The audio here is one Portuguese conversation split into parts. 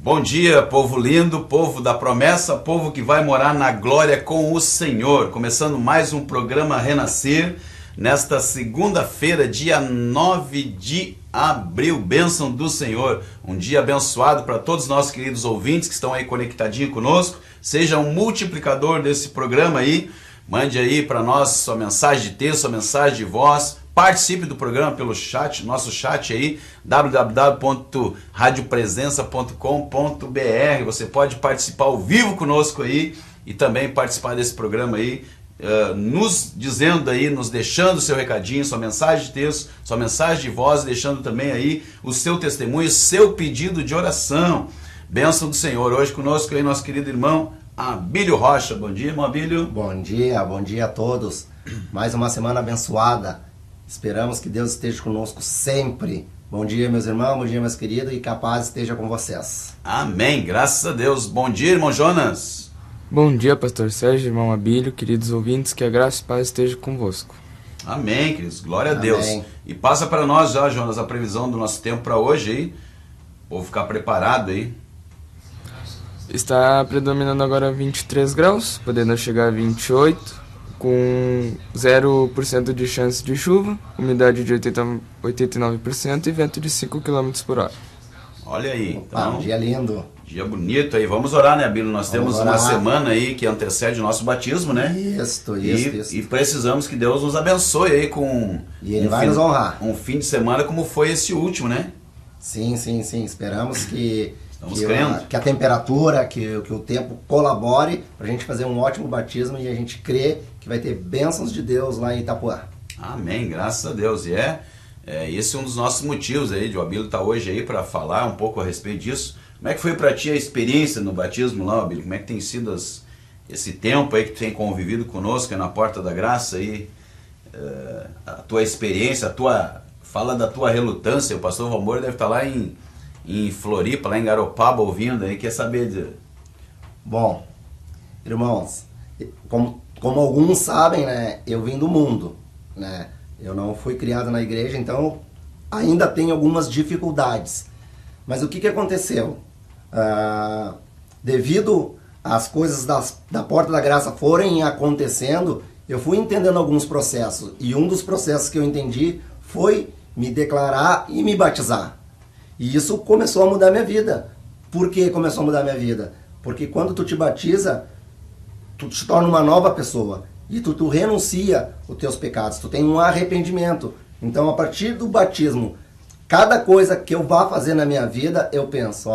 Bom dia, povo lindo, povo da promessa, povo que vai morar na glória com o Senhor. Começando mais um programa Renascer, nesta segunda-feira, dia 9 de abril. Bênção do Senhor, um dia abençoado para todos os nossos queridos ouvintes que estão aí conectadinhos conosco. Seja um multiplicador desse programa aí. Mande aí para nós sua mensagem de texto, sua mensagem de voz. Participe do programa pelo chat, nosso chat aí, www.radiopresença.com.br. Você pode participar ao vivo conosco aí e também participar desse programa aí, nos dizendo aí, nos deixando o seu recadinho, sua mensagem de texto, sua mensagem de voz, deixando também aí o seu testemunho, seu pedido de oração. Bênção do Senhor. Hoje conosco aí nosso querido irmão Abílio Rocha. Bom dia, irmão Abílio. Bom dia a todos. Mais uma semana abençoada. Esperamos que Deus esteja conosco sempre. Bom dia, meus irmãos, bom dia, meus queridos, e que a paz esteja com vocês. Amém, graças a Deus. Bom dia, irmão Jonas. Bom dia, pastor Sérgio, irmão Abílio, queridos ouvintes, que a graça e paz esteja convosco. Amém, queridos, glória a Amém. Deus. E passa para nós já, Jonas, a previsão do nosso tempo para hoje aí. Vou ficar preparado aí. Está predominando agora 23 graus, podendo chegar a 28, com 0% de chance de chuva, umidade de 89% e vento de 5 km por hora. Olha aí, Então, um dia lindo. Dia bonito aí. Vamos orar, né, Abílio? Nós temos orar. uma semana aí que antecede o nosso batismo, né? Isso. E precisamos que Deus nos abençoe aí com E Ele vai nos honrar. um fim de semana como foi esse último, né? Sim. Esperamos que crendo. a temperatura, que o tempo colabore para a gente fazer um ótimo batismo e a gente crê que vai ter bênçãos de Deus lá em Itapuã. Amém, graças a Deus. E esse é um dos nossos motivos aí, de o Abílio estar hoje aí para falar um pouco a respeito disso. Como é que foi para ti a experiência no batismo lá, Abílio? Como é que tem sido esse tempo aí que tu tem convivido conosco aí na Porta da Graça aí? A tua experiência, fala da tua relutância. O pastor Valmor deve estar lá em Floripa, lá em Garopaba, ouvindo aí, quer saber Bom, irmãos, como alguns sabem, né, eu vim do mundo, né? Eu não fui criado na igreja, então ainda tenho algumas dificuldades. Mas o que aconteceu? Devido às coisas da Porta da Graça forem acontecendo, eu fui entendendo alguns processos. E um dos processos que eu entendi foi me declarar e me batizar. E isso começou a mudar minha vida. Por que começou a mudar minha vida? Porque quando tu te batiza, tu te torna uma nova pessoa. E tu renuncia os teus pecados. Tu tem um arrependimento. Então, a partir do batismo, cada coisa que eu vá fazer na minha vida, eu penso,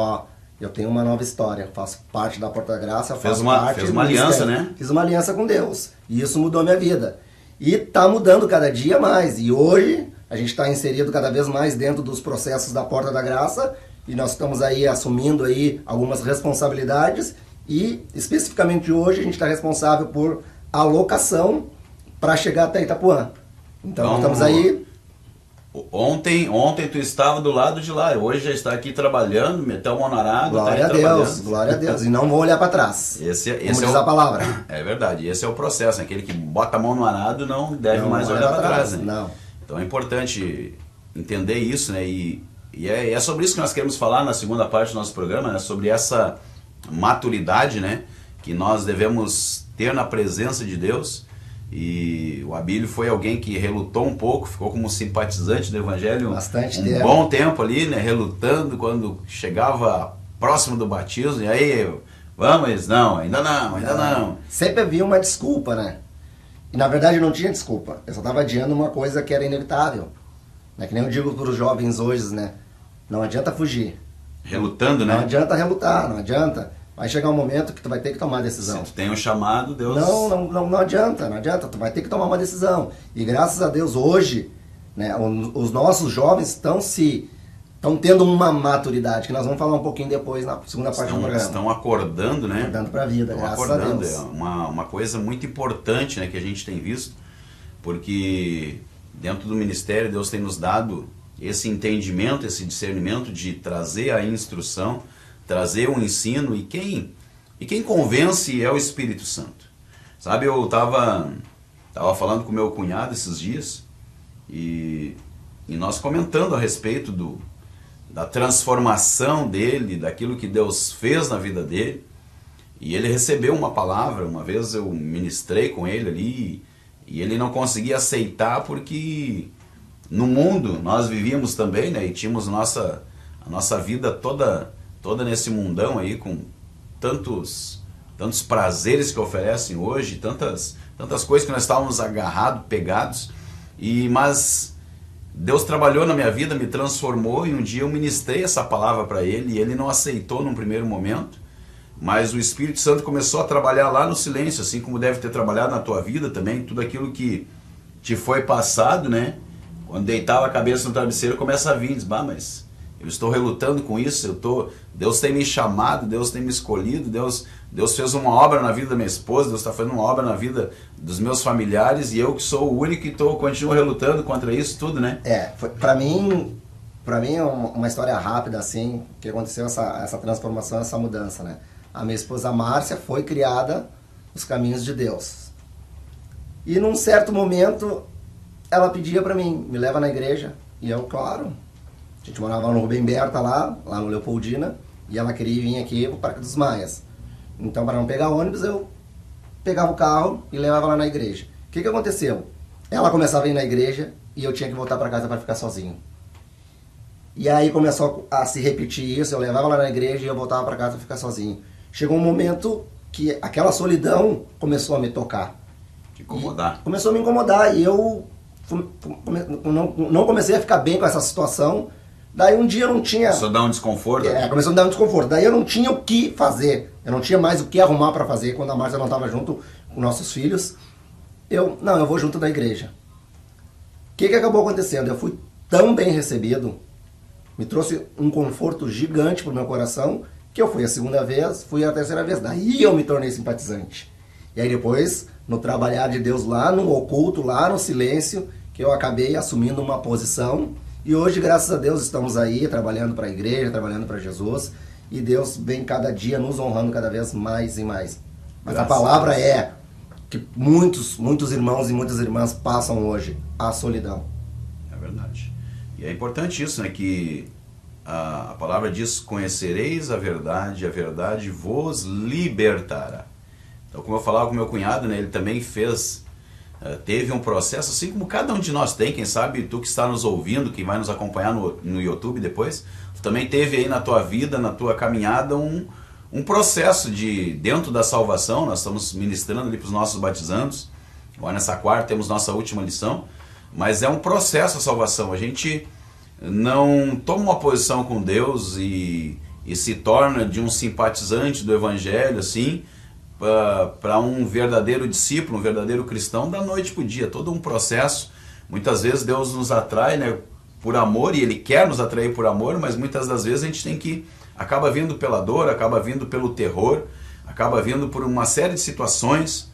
eu tenho uma nova história. Faço parte da Porta da Graça. Fez uma aliança, né? Fiz uma aliança com Deus. E isso mudou a minha vida. E está mudando cada dia mais. E hoje a gente está inserido cada vez mais dentro dos processos da Porta da Graça e nós estamos aí assumindo aí algumas responsabilidades e especificamente hoje a gente está responsável por alocação para chegar até Itapuã. Então nós estamos aí... Ontem tu estava do lado de lá, hoje já está aqui trabalhando, meteu a mão na água. Glória a Deus, e não vou olhar para trás. Esse diz a palavra. É verdade, esse é o processo, né? Aquele que bota a mão no arado não deve mais olhar para trás, né? Não. Então é importante entender isso, né? E é sobre isso que nós queremos falar na segunda parte do nosso programa, né? Sobre essa maturidade, né? Que nós devemos ter na presença de Deus. E o Abílio foi alguém que relutou um pouco, ficou como simpatizante do Evangelho Bastante um bom tempo ali, né? Relutando quando chegava próximo do batismo. E aí, vamos? Não, ainda não. Sempre havia uma desculpa, né? E na verdade não tinha desculpa. Eu só estava adiando uma coisa que era inevitável. Né? Que nem eu digo para os jovens hoje, né? Não adianta fugir. Relutando, né? Não adianta relutar, não adianta. Vai chegar um momento que tu vai ter que tomar a decisão. Se tu tem um chamado, Deus... Não adianta. Tu vai ter que tomar uma decisão. E graças a Deus hoje, né, os nossos jovens estão tendo uma maturidade, que nós vamos falar um pouquinho depois na segunda parte do programa. Estão acordando, né? Acordando para a vida, graças a Deus. É uma coisa muito importante, né, que a gente tem visto, porque dentro do ministério Deus tem nos dado esse entendimento, esse discernimento de trazer a instrução, trazer o ensino, e quem convence é o Espírito Santo. Sabe, eu tava falando com meu cunhado esses dias, e nós comentando a respeito da transformação dele, daquilo que Deus fez na vida dele. E ele recebeu uma palavra, uma vez eu ministrei com ele ali, e ele não conseguia aceitar porque no mundo nós vivíamos também, né, e tínhamos a nossa vida toda nesse mundão aí, com tantos prazeres que oferecem hoje, tantas coisas que nós estávamos agarrados, pegados, mas Deus trabalhou na minha vida, me transformou, e um dia eu ministrei essa palavra para ele, e ele não aceitou num primeiro momento, mas o Espírito Santo começou a trabalhar lá no silêncio, assim como deve ter trabalhado na tua vida também, tudo aquilo que te foi passado, né? Quando deitava a cabeça no travesseiro, começa a vir, diz, mas eu estou relutando com isso, Deus tem me chamado, Deus tem me escolhido, Deus fez uma obra na vida da minha esposa, Deus está fazendo uma obra na vida dos meus familiares, e eu que sou o único que continuo relutando contra isso tudo, né? Para mim é uma história rápida, assim, que aconteceu essa transformação, essa mudança, né? A minha esposa Márcia foi criada nos caminhos de Deus. E num certo momento, ela pedia para mim, me leva na igreja. E eu, claro, a gente morava no Rubem Berta lá no Leopoldina, e ela queria vir aqui pro Parque dos Maias. Então, para não pegar ônibus, eu pegava o carro e levava ela na igreja. O que aconteceu? Ela começava a ir na igreja e eu tinha que voltar para casa para ficar sozinho. E aí começou a se repetir isso, eu levava ela na igreja e eu voltava para casa para ficar sozinho. Chegou um momento que aquela solidão começou a me tocar. Te incomodar. Começou a me incomodar, e eu não comecei a ficar bem com essa situação. Daí um dia eu não tinha... Começou a dar um desconforto? Começou a me dar um desconforto. Daí eu não tinha o que fazer. Eu não tinha mais o que arrumar para fazer quando a Márcia não estava junto com nossos filhos. Eu vou junto da igreja. O que acabou acontecendo? Eu fui tão bem recebido, me trouxe um conforto gigante pro meu coração, que eu fui a segunda vez, fui a terceira vez. Daí eu me tornei simpatizante. E aí depois, no trabalhar de Deus lá, no oculto, lá no silêncio, que eu acabei assumindo uma posição. E hoje, graças a Deus, estamos aí trabalhando para a igreja, trabalhando para Jesus. E Deus vem cada dia nos honrando cada vez mais e mais. Mas a palavra é que muitos irmãos e muitas irmãs passam hoje a solidão. É verdade. E é importante isso, né? Que a palavra diz, conhecereis a verdade vos libertará. Então, como eu falava com meu cunhado, né? Ele também teve um processo, assim como cada um de nós tem, quem sabe tu que está nos ouvindo, que vai nos acompanhar no YouTube depois, tu também teve aí na tua vida, na tua caminhada, um processo dentro da salvação. Nós estamos ministrando ali para os nossos batizandos, agora nessa quarta temos nossa última lição, mas é um processo a salvação. A gente não toma uma posição com Deus e se torna de um simpatizante do Evangelho, assim, para um verdadeiro discípulo, um verdadeiro cristão, da noite para o dia. Todo um processo. Muitas vezes Deus nos atrai, né, por amor, e Ele quer nos atrair por amor, mas muitas das vezes a gente acaba vindo pela dor, acaba vindo pelo terror, acaba vindo por uma série de situações,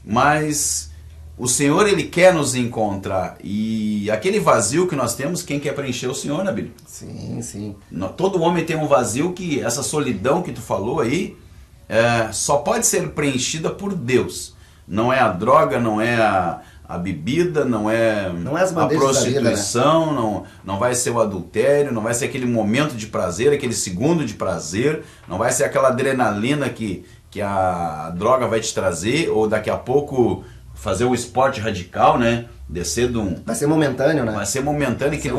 mas o Senhor, Ele quer nos encontrar, e aquele vazio que nós temos, quem quer preencher é o Senhor, né, Bíblia? Sim, sim. Todo homem tem um vazio, que essa solidão que tu falou aí, só pode ser preenchida por Deus. Não é a droga, não é a bebida, não é a prostituição, vida, né? não vai ser o adultério, não vai ser aquele momento de prazer, aquele segundo de prazer, não vai ser aquela adrenalina que a droga vai te trazer, ou daqui a pouco fazer o esporte radical, né? Descer de um... Vai ser momentâneo, né? Vai ser momentâneo, que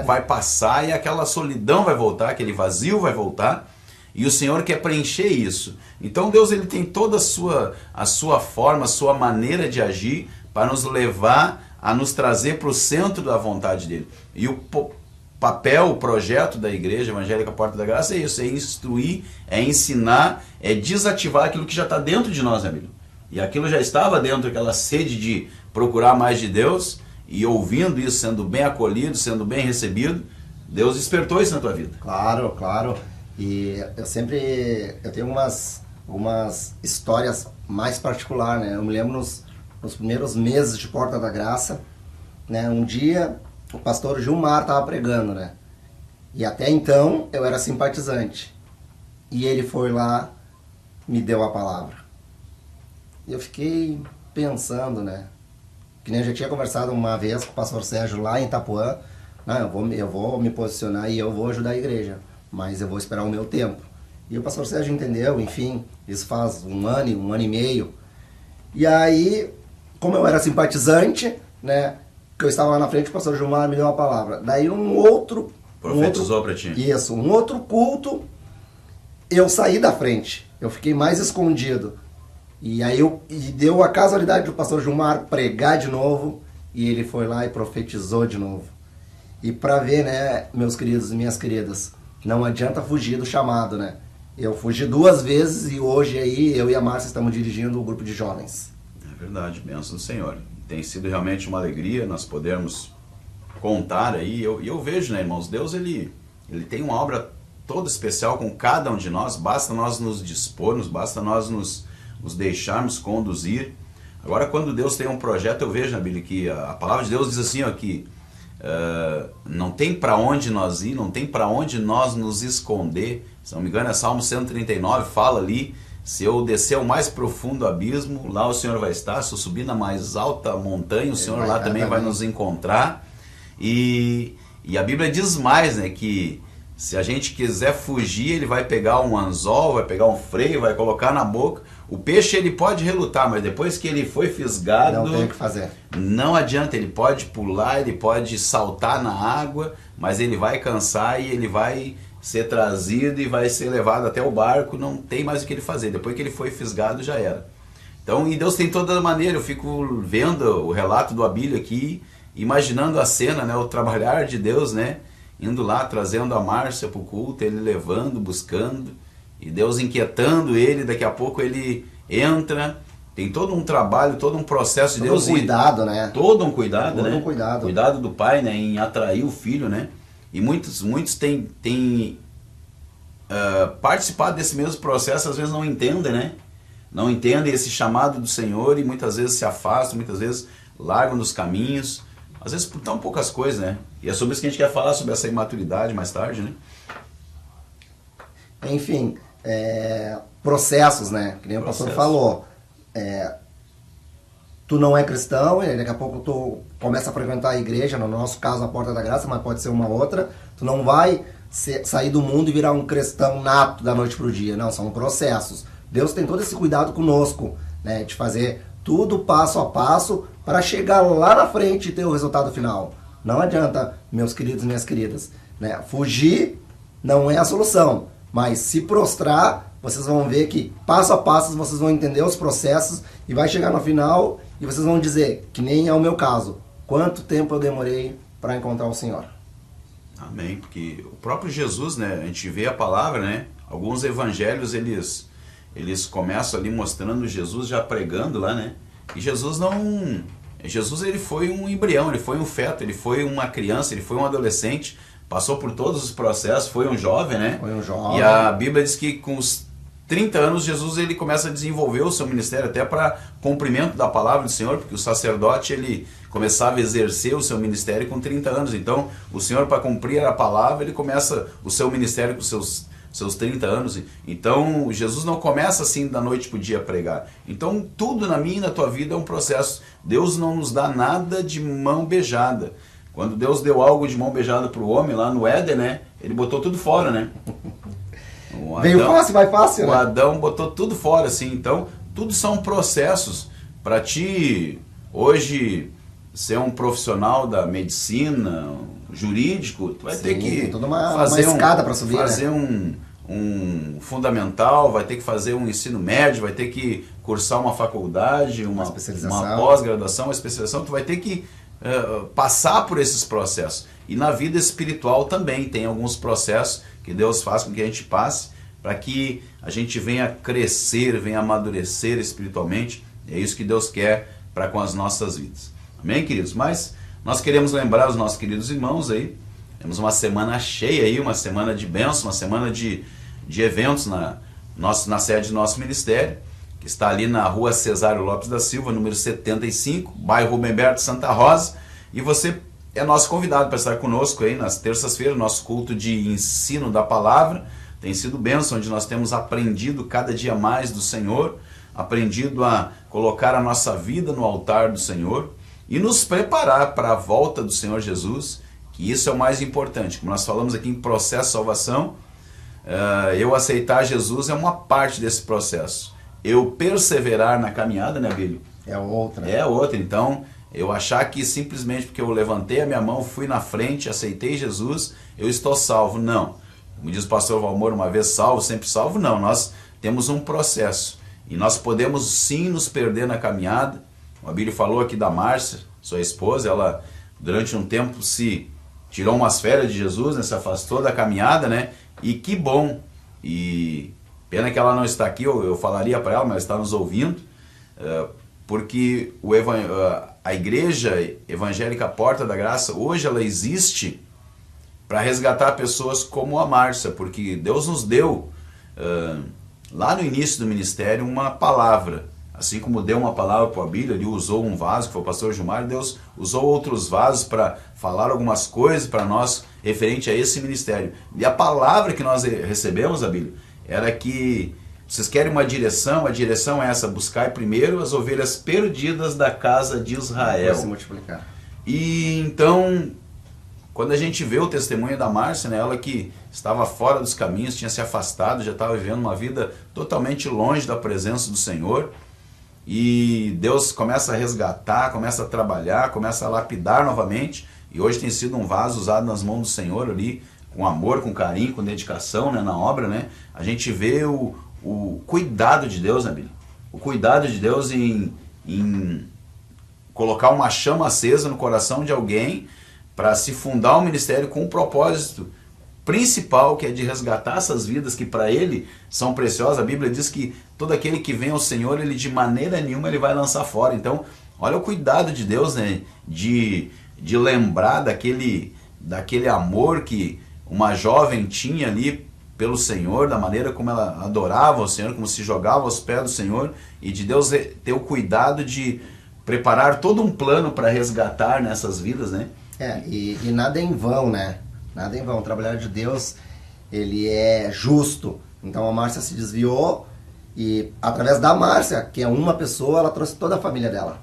vai passar, e aquela solidão vai voltar, aquele vazio vai voltar. E o Senhor quer preencher isso. Então Deus, Ele tem toda a sua forma, a sua maneira de agir para nos levar a nos trazer para o centro da vontade dEle. E o papel, o projeto da Igreja Evangélica Porta da Graça é isso, é instruir, é ensinar, é desativar aquilo que já está dentro de nós, né, amigo? E aquilo já estava dentro, aquela sede de procurar mais de Deus, e ouvindo isso, sendo bem acolhido, sendo bem recebido, Deus despertou isso na tua vida. Claro, claro. E eu tenho algumas histórias mais particulares, né? Eu me lembro nos primeiros meses de Porta da Graça, né? Um dia o pastor Gilmar estava pregando, né? E até então eu era simpatizante. E ele foi lá, me deu a palavra. E eu fiquei pensando, né? Que nem eu já tinha conversado uma vez com o pastor Sérgio lá em Itapuã. Não, eu vou me posicionar e eu vou ajudar a igreja, mas eu vou esperar o meu tempo. E o pastor Sérgio entendeu, enfim, isso faz um ano e meio. E aí, como eu era simpatizante, né, que eu estava lá na frente, o pastor Gilmar me deu uma palavra. Daí profetizou para ti. Isso, um outro culto, eu saí da frente, eu fiquei mais escondido. E aí deu a casualidade do pastor Gilmar pregar de novo, e ele foi lá e profetizou de novo. E para ver, né, meus queridos e minhas queridas, não adianta fugir do chamado, né? Eu fugi 2 vezes e hoje aí eu e a Márcia estamos dirigindo o grupo de jovens. É verdade, bênção do Senhor. Tem sido realmente uma alegria nós podermos contar aí. Eu vejo, né, irmãos, Deus ele tem uma obra toda especial com cada um de nós. Basta nós nos dispormos, basta nós nos deixarmos conduzir. Agora, quando Deus tem um projeto, eu vejo, Bíblia, que a palavra de Deus diz assim, ó, que não tem para onde nós ir, não tem para onde nós nos esconder. Se não me engano, é Salmo 139, fala ali, se eu descer ao mais profundo abismo, lá o Senhor vai estar. Se eu subir na mais alta montanha, o Senhor lá também vai nos encontrar. E a Bíblia diz mais, né, que se a gente quiser fugir, ele vai pegar um anzol, vai pegar um freio, vai colocar na boca. O peixe ele pode relutar, mas depois que ele foi fisgado, não tem o que fazer. Não adianta, ele pode pular, ele pode saltar na água, mas ele vai cansar e ele vai ser trazido e vai ser levado até o barco, não tem mais o que ele fazer. Depois que ele foi fisgado, já era. Então, e Deus tem toda maneira. Eu fico vendo o relato do Abílio aqui, imaginando a cena, né, o trabalhar de Deus, né, indo lá, trazendo a Márcia para o culto, ele levando, buscando, e Deus inquietando ele. Daqui a pouco ele entra. Tem todo um trabalho, todo um processo de Deus. Todo um cuidado, né? Todo um cuidado, todo né? Um cuidado. Cuidado do pai, né, em atrair o filho, né? E muitos têm participado desse mesmo processo, às vezes não entendem, né? Não entendem esse chamado do Senhor e muitas vezes se afastam, muitas vezes largam dos caminhos, às vezes por tão poucas coisas, né? E é sobre isso que a gente quer falar, sobre essa imaturidade mais tarde, né? Enfim, processos, né? Que nem o pastor falou. Tu não é cristão, e daqui a pouco tu começa a frequentar a igreja, no nosso caso a Porta da Graça, mas pode ser uma outra. Tu não vai sair do mundo e virar um cristão nato da noite pro dia. Não, são processos. Deus tem todo esse cuidado conosco, né? De fazer tudo passo a passo para chegar lá na frente e ter o resultado final. Não adianta, meus queridos e minhas queridas, né? Fugir não é a solução, mas se prostrar, vocês vão ver que passo a passo vocês vão entender os processos e vai chegar no final e vocês vão dizer, que nem é o meu caso, quanto tempo eu demorei para encontrar o Senhor. Amém, porque o próprio Jesus, né, a gente vê a palavra, né, alguns evangelhos eles começam ali mostrando Jesus já pregando lá, né, e Jesus ele foi um embrião, ele foi um feto, ele foi uma criança, ele foi um adolescente, passou por todos os processos, foi um jovem, né, foi um jovem. E a Bíblia diz que com os 30 anos, Jesus ele começa a desenvolver o seu ministério até para cumprimento da palavra do Senhor, porque o sacerdote ele começava a exercer o seu ministério com 30 anos. Então, o Senhor, para cumprir a palavra, ele começa o seu ministério com seus 30 anos. Então, Jesus não começa assim da noite para o dia a pregar. Então, tudo na minha e na tua vida é um processo. Deus não nos dá nada de mão beijada. Quando Deus deu algo de mão beijada para o homem lá no Éden, né? Ele botou tudo fora, né? Veio fácil, vai fácil, né? O né? Adão botou tudo fora, assim. Então, tudo são processos. Para ti, hoje, ser um profissional da medicina, jurídico, tu vai ter que toda uma escada para subir, fazer, né? um fundamental, vai ter que fazer um ensino médio, vai ter que cursar uma faculdade, uma pós-graduação, uma especialização. Tu vai ter que passar por esses processos. E na vida espiritual também tem alguns processos que Deus faz com que a gente passe para que a gente venha crescer, venha amadurecer espiritualmente. É isso que Deus quer para com as nossas vidas. Amém, queridos? Mas nós queremos lembrar os nossos queridos irmãos aí, temos uma semana cheia aí, uma semana de bênção, uma semana de eventos na sede do nosso ministério, que está ali na rua Cesário Lopes da Silva, número 75, bairro Rubem Berto, Santa Rosa, e você é nosso convidado para estar conosco aí nas terças-feiras, nosso culto de ensino da palavra. Tem sido bênção, onde nós temos aprendido cada dia mais do Senhor, aprendido a colocar a nossa vida no altar do Senhor e nos preparar para a volta do Senhor Jesus, que isso é o mais importante. Como nós falamos aqui em processo de salvação, eu aceitar Jesus é uma parte desse processo. Eu perseverar na caminhada, né, Bílio? É outra. É outra. Então, eu achar que simplesmente porque eu levantei a minha mão, fui na frente, aceitei Jesus, eu estou salvo. Não. Como diz o pastor Valmor, uma vez salvo, sempre salvo. Não, nós temos um processo. E nós podemos sim nos perder na caminhada. O Abílio falou aqui da Márcia, sua esposa, ela durante um tempo se tirou umas férias de Jesus, né, se afastou da caminhada, né? E que bom. E pena que ela não está aqui, eu falaria para ela, mas está nos ouvindo, porque a Igreja Evangélica Porta da Graça, hoje ela existe para resgatar pessoas como a Márcia, porque Deus nos deu, lá no início do ministério, uma palavra. Assim como deu uma palavra para o Abílio, ele usou um vaso, que foi o pastor Gilmar, Deus usou outros vasos para falar algumas coisas para nós referente a esse ministério. E a palavra que nós recebemos, Abílio, era que vocês querem uma direção, a direção é essa: buscai primeiro as ovelhas perdidas da casa de Israel. Vai se multiplicar. E então, quando a gente vê o testemunho da Márcia, né, ela que estava fora dos caminhos, tinha se afastado, já estava vivendo uma vida totalmente longe da presença do Senhor, e Deus começa a resgatar, começa a trabalhar, começa a lapidar novamente, e hoje tem sido um vaso usado nas mãos do Senhor ali, com amor, com carinho, com dedicação, né, na obra, né? A gente vê o cuidado de Deus, né, Bíblia? O cuidado de Deus em colocar uma chama acesa no coração de alguém para se fundar um ministério com um propósito principal, que é de resgatar essas vidas que para ele são preciosas. A Bíblia diz que todo aquele que vem ao Senhor, ele de maneira nenhuma ele vai lançar fora. Então, olha o cuidado de Deus, né? De lembrar daquele amor que uma jovem tinha ali pelo Senhor, da maneira como ela adorava o Senhor, como se jogava aos pés do Senhor, e de Deus ter o cuidado de preparar todo um plano para resgatar nessas vidas, né? E nada é em vão, né? Nada em vão. O trabalhar de Deus, ele é justo. Então a Márcia se desviou e através da Márcia, que é uma pessoa, ela trouxe toda a família dela,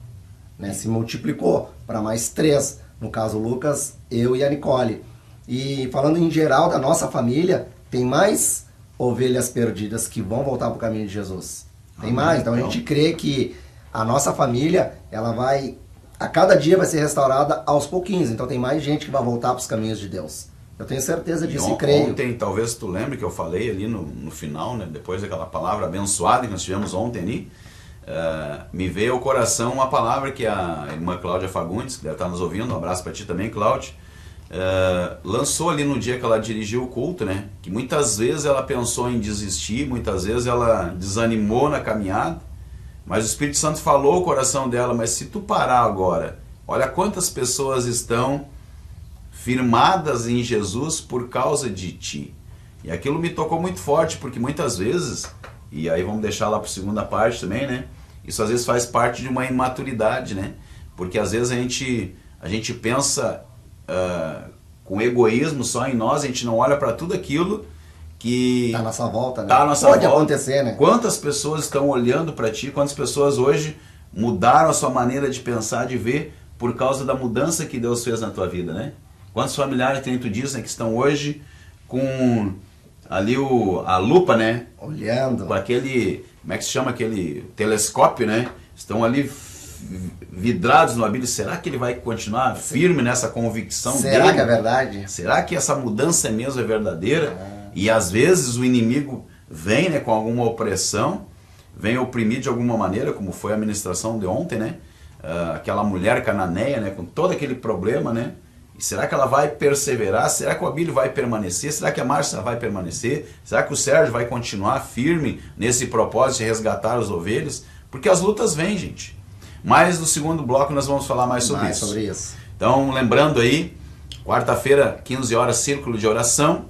né? Se multiplicou para mais 3. No caso, o Lucas, eu e a Nicole. E falando em geral da nossa família, tem mais ovelhas perdidas que vão voltar para o caminho de Jesus. Tem mais. Então a gente crê que a nossa família, ela vai, a cada dia vai ser restaurada aos pouquinhos. Então tem mais gente que vai voltar para os caminhos de Deus. Eu tenho certeza disso e creio. Ontem, talvez tu lembre que eu falei ali no final, né, depois daquela palavra abençoada que nós tivemos ontem ali, me veio ao coração uma palavra que a irmã Cláudia Fagundes, que deve estar nos ouvindo, um abraço para ti também, Cláudia, lançou ali no dia que ela dirigiu o culto, né, que muitas vezes ela pensou em desistir, muitas vezes ela desanimou na caminhada, mas o Espírito Santo falou ao coração dela: mas se tu parar agora, olha quantas pessoas estão firmadas em Jesus por causa de ti. E aquilo me tocou muito forte, porque muitas vezes, e aí vamos deixar lá para a segunda parte também, né? Isso às vezes faz parte de uma imaturidade, né? Porque às vezes a gente pensa com egoísmo só em nós, a gente não olha para tudo aquilo que tá à nossa volta, né? Tá à nossa Pode volta. acontecer, né? Quantas pessoas estão olhando para ti, quantas pessoas hoje mudaram a sua maneira de pensar, de ver, por causa da mudança que Deus fez na tua vida, né? Quantos familiares tem, tu diz, né, que estão hoje com ali a lupa, né? Olhando. Com aquele, como é que se chama, aquele telescópio, né? Estão ali vidrados no Abílio. Será que ele vai continuar firme nessa convicção dele? Será que é verdade? Será que essa mudança mesmo é verdadeira? E às vezes o inimigo vem, né, com alguma opressão, vem oprimir de alguma maneira, como foi a ministração de ontem, né? Aquela mulher cananeia, né, com todo aquele problema, né? E será que ela vai perseverar? Será que o Abílio vai permanecer? Será que a Márcia vai permanecer? Será que o Sérgio vai continuar firme nesse propósito de resgatar as ovelhas? Porque as lutas vêm, gente. Mas no segundo bloco nós vamos falar mais sobre isso. Então, lembrando aí, quarta-feira, 15 horas, círculo de oração.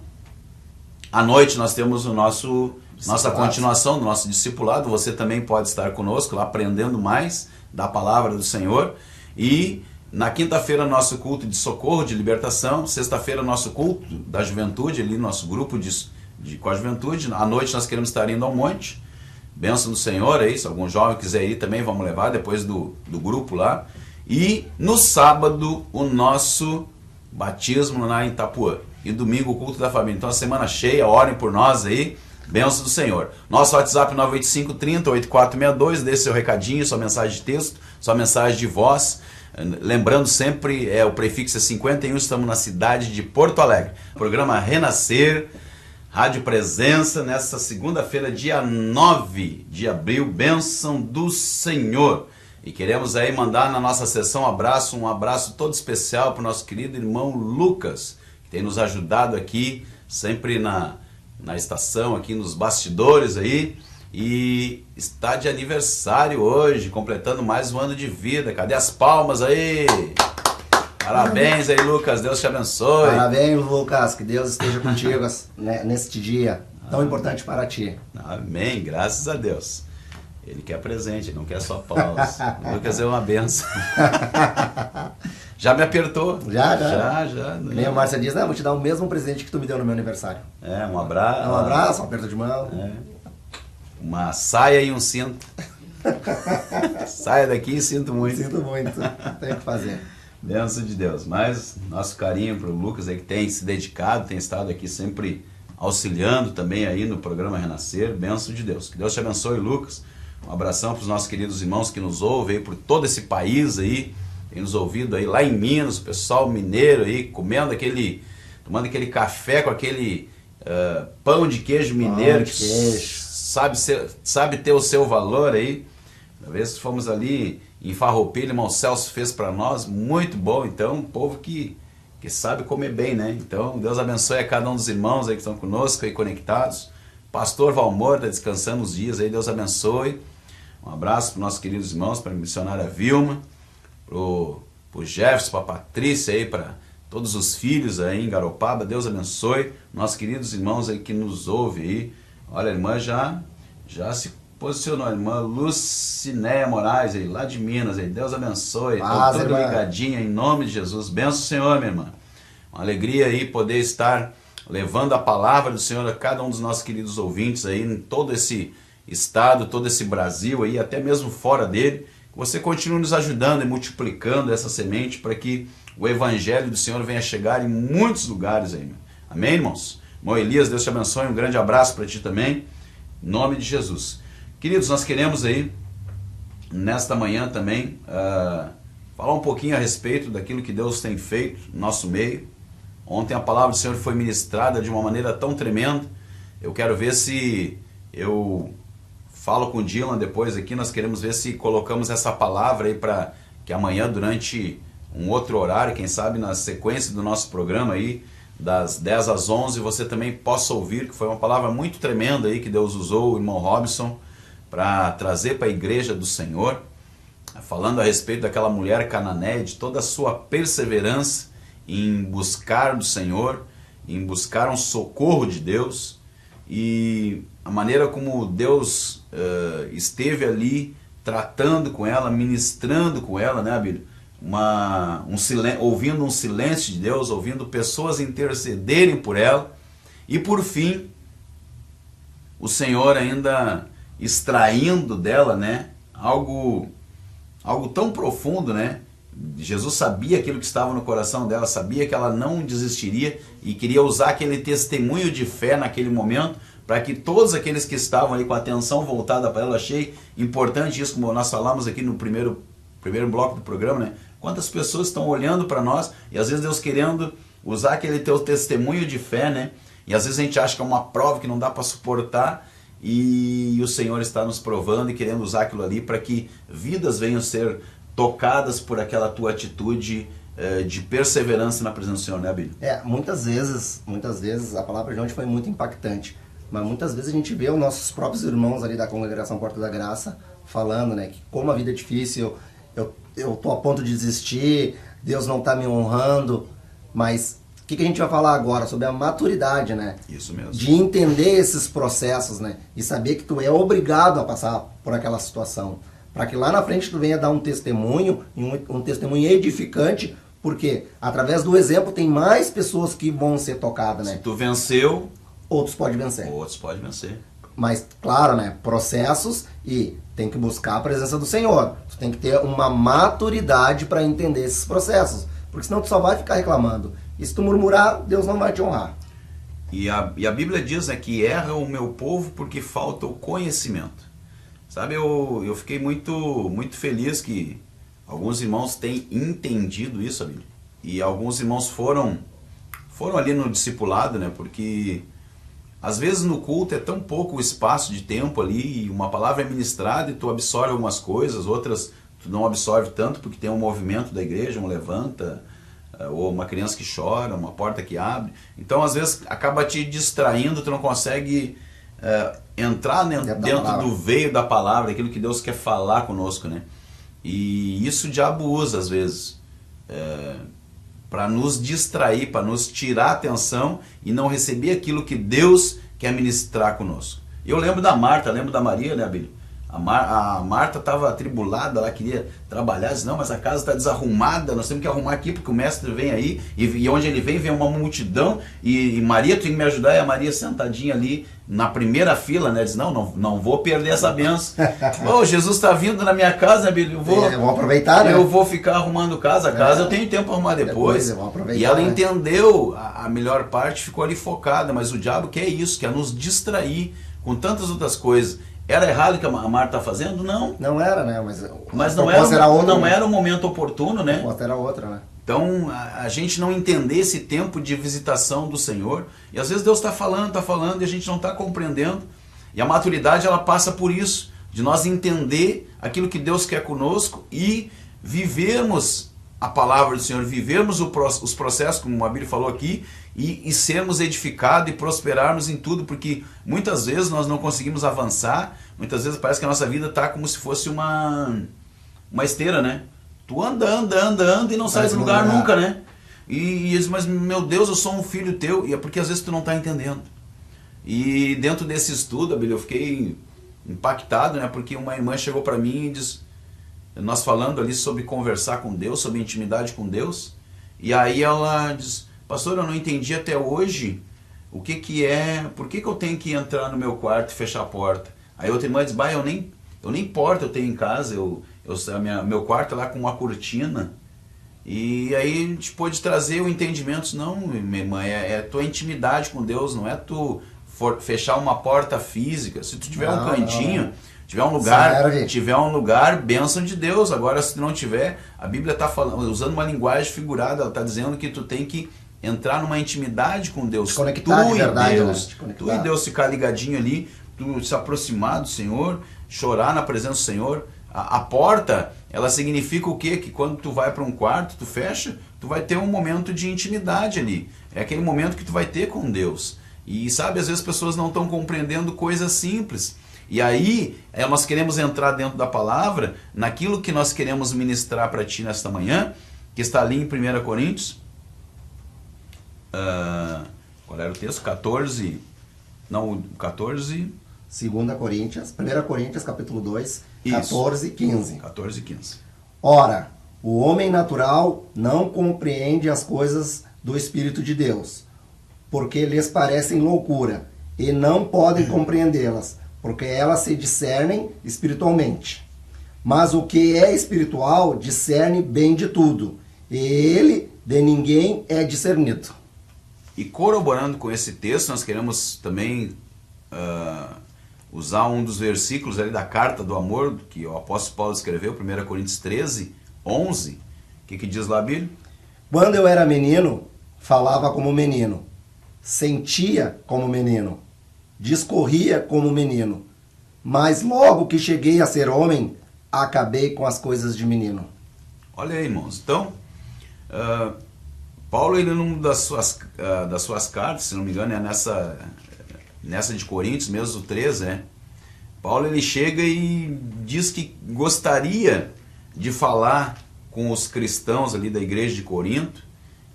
À noite nós temos nossa continuação do nosso discipulado. Você também pode estar conosco lá aprendendo mais da palavra do Senhor. E na quinta-feira, nosso culto de socorro, de libertação. Sexta-feira, nosso culto da juventude, ali nosso grupo com a juventude. À noite nós queremos estar indo ao monte. Bênção do Senhor, é isso. Algum jovem quiser ir também, vamos levar depois do grupo lá. E no sábado, o nosso batismo lá em Itapuã. E domingo o culto da família. Então a semana cheia, orem por nós aí. Bênção do Senhor. Nosso WhatsApp 985-30-8462. Dê seu recadinho, sua mensagem de texto, sua mensagem de voz. Lembrando sempre, o prefixo é 51, estamos na cidade de Porto Alegre. Programa Renascer, Rádio Presença, nessa segunda-feira, dia 9 de abril, bênção do Senhor. E queremos aí mandar na nossa sessão um abraço todo especial para o nosso querido irmão Lucas, que tem nos ajudado aqui, sempre na estação, aqui nos bastidores aí. E está de aniversário hoje, completando mais um ano de vida. Cadê as palmas aí? Parabéns aí, Lucas, Deus te abençoe. Parabéns, Lucas, que Deus esteja contigo neste dia tão importante para ti. Amém, graças a Deus. Ele quer presente, ele não quer só palmas. O Lucas é uma benção. Já me apertou. Já. Nem a Márcia diz, não, vou te dar o mesmo presente que tu me deu no meu aniversário. Um abraço. Um abraço, um aperto de mão. Uma saia e um cinto. Saia daqui e sinto muito. Sinto muito, tenho que fazer. Bênção de Deus. Mas nosso carinho para o Lucas aí, que tem se dedicado, tem estado aqui sempre auxiliando também aí no programa Renascer. Bênção de Deus. Que Deus te abençoe, Lucas. Um abração para os nossos queridos irmãos que nos ouvem aí por todo esse país aí. Tem nos ouvido aí lá em Minas, o pessoal mineiro aí, tomando aquele café com aquele pão de queijo mineiro, sabe ter o seu valor aí. Uma vez fomos ali em Farroupilha, irmão Celso fez para nós, muito bom. Então, um povo que sabe comer bem, né? Então, Deus abençoe a cada um dos irmãos aí que estão conosco aí conectados. Pastor Valmor está descansando uns dias aí, Deus abençoe. Um abraço para os nossos queridos irmãos, para a missionária Vilma, para o Jefferson, para a Patrícia aí, para todos os filhos aí em Garopaba, Deus abençoe. Nossos queridos irmãos aí que nos ouvem aí. Olha, a irmã já se posicionou, a irmã Lucinéia Moraes aí, lá de Minas aí, Deus abençoe. Estou tudo ligadinho em nome de Jesus. Benção, Senhor, minha irmã. Uma alegria aí poder estar levando a palavra do Senhor a cada um dos nossos queridos ouvintes aí, em todo esse estado, todo esse Brasil aí, até mesmo fora dele. Que você continue nos ajudando e multiplicando essa semente para que o Evangelho do Senhor venha chegar em muitos lugares aí. Amém, irmãos? Irmão Elias, Deus te abençoe, um grande abraço para ti também, em nome de Jesus. Queridos, nós queremos aí, nesta manhã também, falar um pouquinho a respeito daquilo que Deus tem feito no nosso meio. Ontem a palavra do Senhor foi ministrada de uma maneira tão tremenda. Eu quero ver se eu falo com o Dylan depois aqui, nós queremos ver se colocamos essa palavra aí para que amanhã, durante um outro horário, quem sabe na sequência do nosso programa aí, das 10 às 11, você também possa ouvir, que foi uma palavra muito tremenda aí que Deus usou o irmão Robson para trazer para a igreja do Senhor, falando a respeito daquela mulher cananeia, de toda a sua perseverança em buscar do Senhor, em buscar um socorro de Deus, e a maneira como Deus esteve ali tratando com ela, ministrando com ela, né, Abílio? Ouvindo um silêncio de Deus, ouvindo pessoas intercederem por ela, e por fim, o Senhor ainda extraindo dela, né, algo tão profundo, né? Jesus sabia aquilo que estava no coração dela, sabia que ela não desistiria e queria usar aquele testemunho de fé naquele momento para que todos aqueles que estavam ali com a atenção voltada para ela, achei importante isso, como nós falamos aqui no primeiro bloco do programa, né? Quantas pessoas estão olhando para nós e às vezes Deus querendo usar aquele teu testemunho de fé, né? E às vezes a gente acha que é uma prova que não dá para suportar e o Senhor está nos provando e querendo usar aquilo ali para que vidas venham ser tocadas por aquela tua atitude de perseverança na presença do Senhor, né, Abílio? Muitas vezes a palavra de ontem foi muito impactante, mas muitas vezes a gente vê os nossos próprios irmãos ali da congregação Porta da Graça falando, né, que como a vida é difícil, eu tô a ponto de desistir, Deus não está me honrando, mas o que a gente vai falar agora? Sobre a maturidade, né? Isso mesmo. De entender esses processos, né? E saber que tu é obrigado a passar por aquela situação. Para que lá na frente tu venha dar um testemunho, um testemunho edificante, porque através do exemplo tem mais pessoas que vão ser tocadas, né? Se tu venceu, outros podem vencer. Mas, claro, né? Processos e tem que buscar a presença do Senhor. Tu tem que ter uma maturidade para entender esses processos. Porque senão tu só vai ficar reclamando. E se tu murmurar, Deus não vai te honrar. E a Bíblia diz, né, que erra o meu povo porque falta o conhecimento. Sabe, eu fiquei muito feliz que alguns irmãos têm entendido isso, Bíblia. E alguns irmãos foram ali no discipulado, né, porque às vezes no culto é tão pouco o espaço de tempo ali, e uma palavra é ministrada e tu absorve algumas coisas, outras tu não absorve tanto porque tem um movimento da igreja, um levanta, ou uma criança que chora, uma porta que abre. Então às vezes acaba te distraindo, tu não consegue entrar dentro do veio da palavra, aquilo que Deus quer falar conosco, né? E isso o diabo usa às vezes para nos distrair, para nos tirar a atenção e não receber aquilo que Deus quer ministrar conosco. Eu lembro da Marta, lembro da Maria, né, Abílio? A Marta estava atribulada, ela queria trabalhar, disse, não, mas a casa está desarrumada, nós temos que arrumar aqui porque o mestre vem aí, e onde ele vem uma multidão, e Maria, tu tem que me ajudar, e a Maria sentadinha ali na primeira fila, né, diz, não vou perder essa benção. Oh, Jesus está vindo na minha casa, Abílio, eu vou aproveitar, né? Eu vou ficar arrumando casa, eu tenho tempo para arrumar depois. Eu vou aproveitar, e ela né? entendeu a melhor parte, ficou ali focada, mas o diabo quer isso, quer nos distrair com tantas outras coisas. Era errado o que a Marta está fazendo? Não. Não era, né? Mas não era o momento oportuno, né? A proposta era outra, né? Então, a gente não entender esse tempo de visitação do Senhor, e às vezes Deus está falando, e a gente não está compreendendo. E a maturidade, ela passa por isso, de nós entender aquilo que Deus quer conosco e vivermos a palavra do Senhor, vivermos os processos, como a Bíblia falou aqui, e sermos edificados e prosperarmos em tudo, porque muitas vezes nós não conseguimos avançar, muitas vezes parece que a nossa vida está como se fosse uma esteira, né? Tu anda e não sai do lugar nunca, né? E diz, mas meu Deus, eu sou um filho teu, e é porque às vezes tu não está entendendo. E dentro desse estudo, Abílio, eu fiquei impactado, né? Porque uma irmã chegou para mim e disse, nós falando ali sobre conversar com Deus, sobre intimidade com Deus, e aí ela diz, pastor, eu não entendi até hoje o que é, por que eu tenho que entrar no meu quarto e fechar a porta? Aí outra irmã diz, eu nem porta eu tenho em casa, meu quarto é lá com uma cortina. E aí a gente pôde trazer o entendimento, não, minha irmã, é tua intimidade com Deus, não é tu fechar uma porta física. Se tu tiver um cantinho, tiver um lugar, bênção de Deus. Agora, se tu não tiver, a Bíblia está falando, usando uma linguagem figurada, ela está dizendo que tu tem que entrar numa intimidade com Deus. Te conectar de verdade, Deus, né? Tu e Deus ficar ligadinho ali, tu se aproximar do Senhor, chorar na presença do Senhor. A porta, ela significa o quê? Que quando tu vai para um quarto, tu fecha, tu vai ter um momento de intimidade ali. É aquele momento que tu vai ter com Deus. E sabe, às vezes as pessoas não estão compreendendo coisas simples. E aí, nós queremos entrar dentro da palavra, naquilo que nós queremos ministrar para ti nesta manhã, que está ali em 1 Coríntios. Qual era o texto? 14. 2 Coríntios, 1 Coríntios, capítulo 2, 14 e 15. 14 e 15. Ora, o homem natural não compreende as coisas do Espírito de Deus, porque lhes parecem loucura, e não podem compreendê-las, porque elas se discernem espiritualmente. Mas o que é espiritual discerne bem de tudo, e ele de ninguém é discernido. E corroborando com esse texto, nós queremos também usar um dos versículos ali da carta do amor, que o apóstolo Paulo escreveu, 1 Coríntios 13, 11. O que diz lá, Bíblia? Quando eu era menino, falava como menino, sentia como menino, discorria como menino, mas logo que cheguei a ser homem, acabei com as coisas de menino. Olha aí, irmãos. Então, Paulo, ele numa das suas cartas, se não me engano, é nessa de Coríntios, mesmo 13, né? Paulo, ele chega e diz que gostaria de falar com os cristãos ali da igreja de Corinto,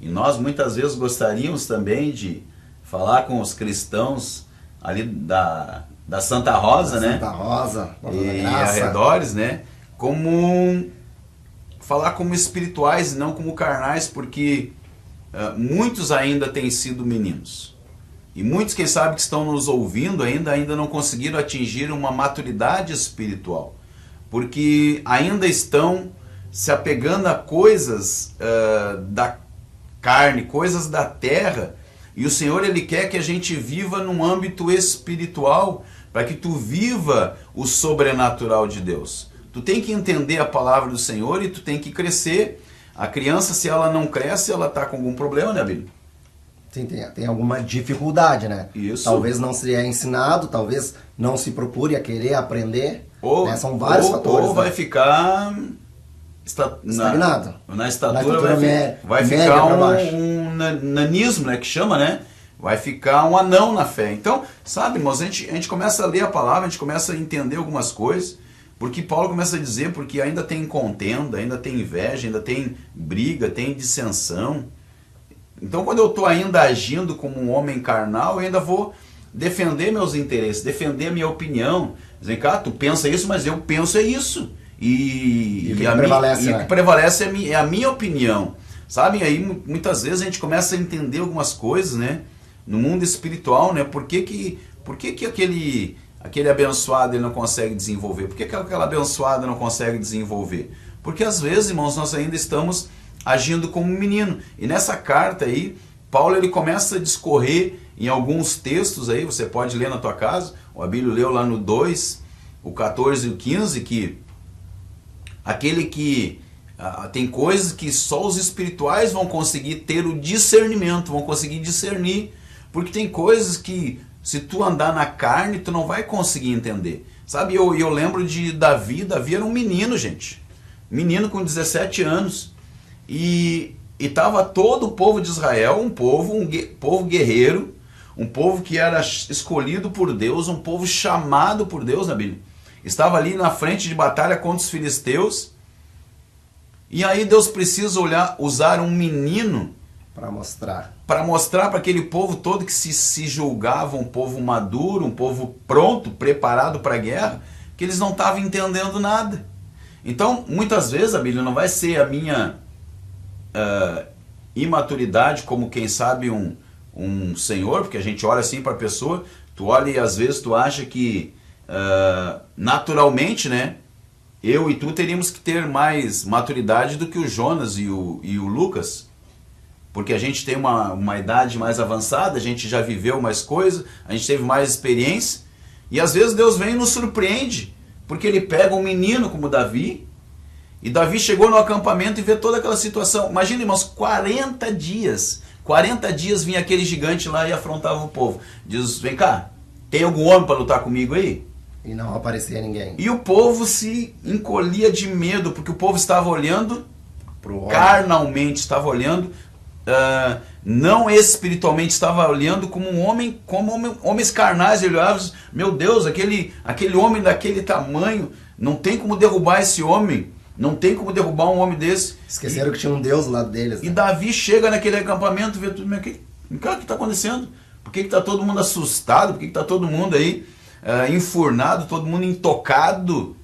e nós muitas vezes gostaríamos também de falar com os cristãos ali da Santa Rosa, né? Santa Rosa, e arredores, né? Falar como espirituais e não como carnais, porque muitos ainda têm sido meninos. E muitos, quem sabe, que estão nos ouvindo ainda não conseguiram atingir uma maturidade espiritual. Porque ainda estão se apegando a coisas carne, coisas da terra. E o Senhor, Ele quer que a gente viva num âmbito espiritual, para que tu viva o sobrenatural de Deus. Tu tem que entender a palavra do Senhor e tu tem que crescer. A criança, se ela não cresce, ela está com algum problema, né, Bíblia? Sim, tem alguma dificuldade, né? Isso. Talvez não se é ensinado, talvez não se procure a querer aprender. Né? São vários fatores. Ou vai ficar estagnado. Na estatura vai ficar um nanismo, né, que chama, né? Vai ficar um anão na fé. Então, sabe, irmãos, a gente começa a ler a palavra, a gente começa a entender algumas coisas, porque Paulo começa a dizer, porque ainda tem contenda, ainda tem inveja, ainda tem briga, tem dissensão. Então, quando eu estou ainda agindo como um homem carnal, eu ainda vou defender meus interesses, defender a minha opinião. Dizer, cara, tu pensa isso, mas eu penso é isso. E o que prevalece é a minha opinião. Sabe, aí muitas vezes a gente começa a entender algumas coisas, né? No mundo espiritual, né? Por que aquele abençoado ele não consegue desenvolver? Por que aquela abençoada não consegue desenvolver? Porque às vezes, irmãos, nós ainda estamos agindo como um menino. E nessa carta aí, Paulo ele começa a discorrer em alguns textos aí, você pode ler na tua casa, o Abílio leu lá no 2, o 14 e o 15, que aquele que tem coisas que só os espirituais vão conseguir ter o discernimento, vão conseguir discernir, porque tem coisas que se tu andar na carne, tu não vai conseguir entender. Sabe, eu lembro de Davi era um menino, gente, menino com 17 anos, e estava todo o povo de Israel, um povo guerreiro, um povo que era escolhido por Deus, um povo chamado por Deus na Bíblia. Estava ali na frente de batalha contra os filisteus, e aí Deus precisa usar um menino para mostrar para aquele povo todo que se julgava um povo maduro, um povo pronto, preparado para a guerra, que eles não estavam entendendo nada. Então, muitas vezes, a Bíblia não vai ser a minha imaturidade como, quem sabe, um senhor, porque a gente olha assim para a pessoa, tu olha e às vezes tu acha que naturalmente, né, eu e tu teríamos que ter mais maturidade do que o Jonas e o Lucas, porque a gente tem uma idade mais avançada, a gente já viveu mais coisas, a gente teve mais experiência, e às vezes Deus vem e nos surpreende, porque Ele pega um menino como Davi, e Davi chegou no acampamento e vê toda aquela situação. Imagina, irmãos, 40 dias vinha aquele gigante lá e afrontava o povo. Diz, vem cá, tem algum homem para lutar comigo aí? E não aparecia ninguém. E o povo se encolhia de medo, porque o povo estava olhando carnalmente, estava olhando, não espiritualmente, estava olhando como homens carnais. Ele olhava, meu Deus, aquele homem daquele tamanho, não tem como derrubar esse homem, não tem como derrubar um homem desse. Esqueceram que tinha um Deus lá deles. Né? E Davi chega naquele acampamento e vê tudo, o que está acontecendo? Por que está todo mundo assustado? Por que está todo mundo aí enfurnado, todo mundo intocado?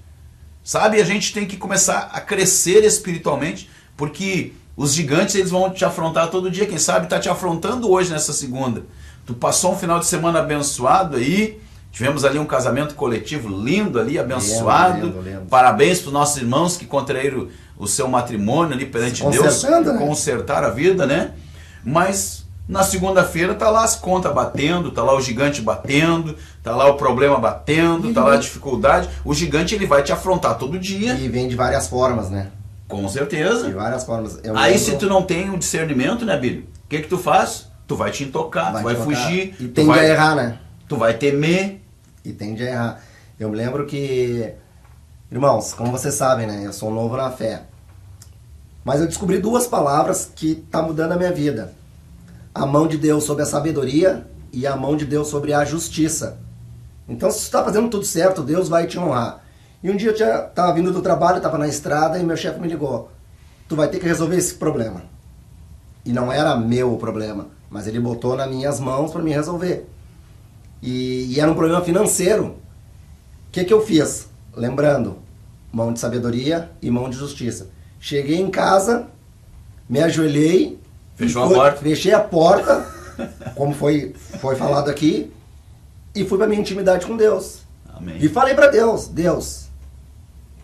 Sabe, a gente tem que começar a crescer espiritualmente, porque os gigantes eles vão te afrontar todo dia. Quem sabe está te afrontando hoje nessa segunda. Tu passou um final de semana abençoado aí, tivemos ali um casamento coletivo lindo ali, abençoado. Lindo. Parabéns para os nossos irmãos que contraíram o seu matrimônio ali perante Deus, né? Consertar a vida, né? Mas na segunda-feira tá lá as contas batendo, tá lá o gigante batendo, tá lá o problema batendo, tá lá a dificuldade. O gigante ele vai te afrontar todo dia. E vem de várias formas, né? Com certeza. De várias formas. Aí se tu não tem o discernimento, né, Bíblia? O que tu faz? Tu vai te intocar, tu vai fugir. E tende a errar, né? Tu vai temer. E tende a errar. Eu me lembro que, irmãos, como vocês sabem, né? Eu sou novo na fé. Mas eu descobri duas palavras que tá mudando a minha vida. A mão de Deus sobre a sabedoria e a mão de Deus sobre a justiça. Então, se você está fazendo tudo certo, Deus vai te honrar. E um dia eu estava vindo do trabalho, estava na estrada e meu chefe me ligou. Tu vai ter que resolver esse problema. E não era meu o problema, mas ele botou nas minhas mãos para me resolver. E era um problema financeiro. O que eu fiz? Lembrando, mão de sabedoria e mão de justiça. Cheguei em casa, me ajoelhei, fechei a porta, como foi falado aqui, e fui para minha intimidade com Deus. Amém. E falei para Deus, Deus,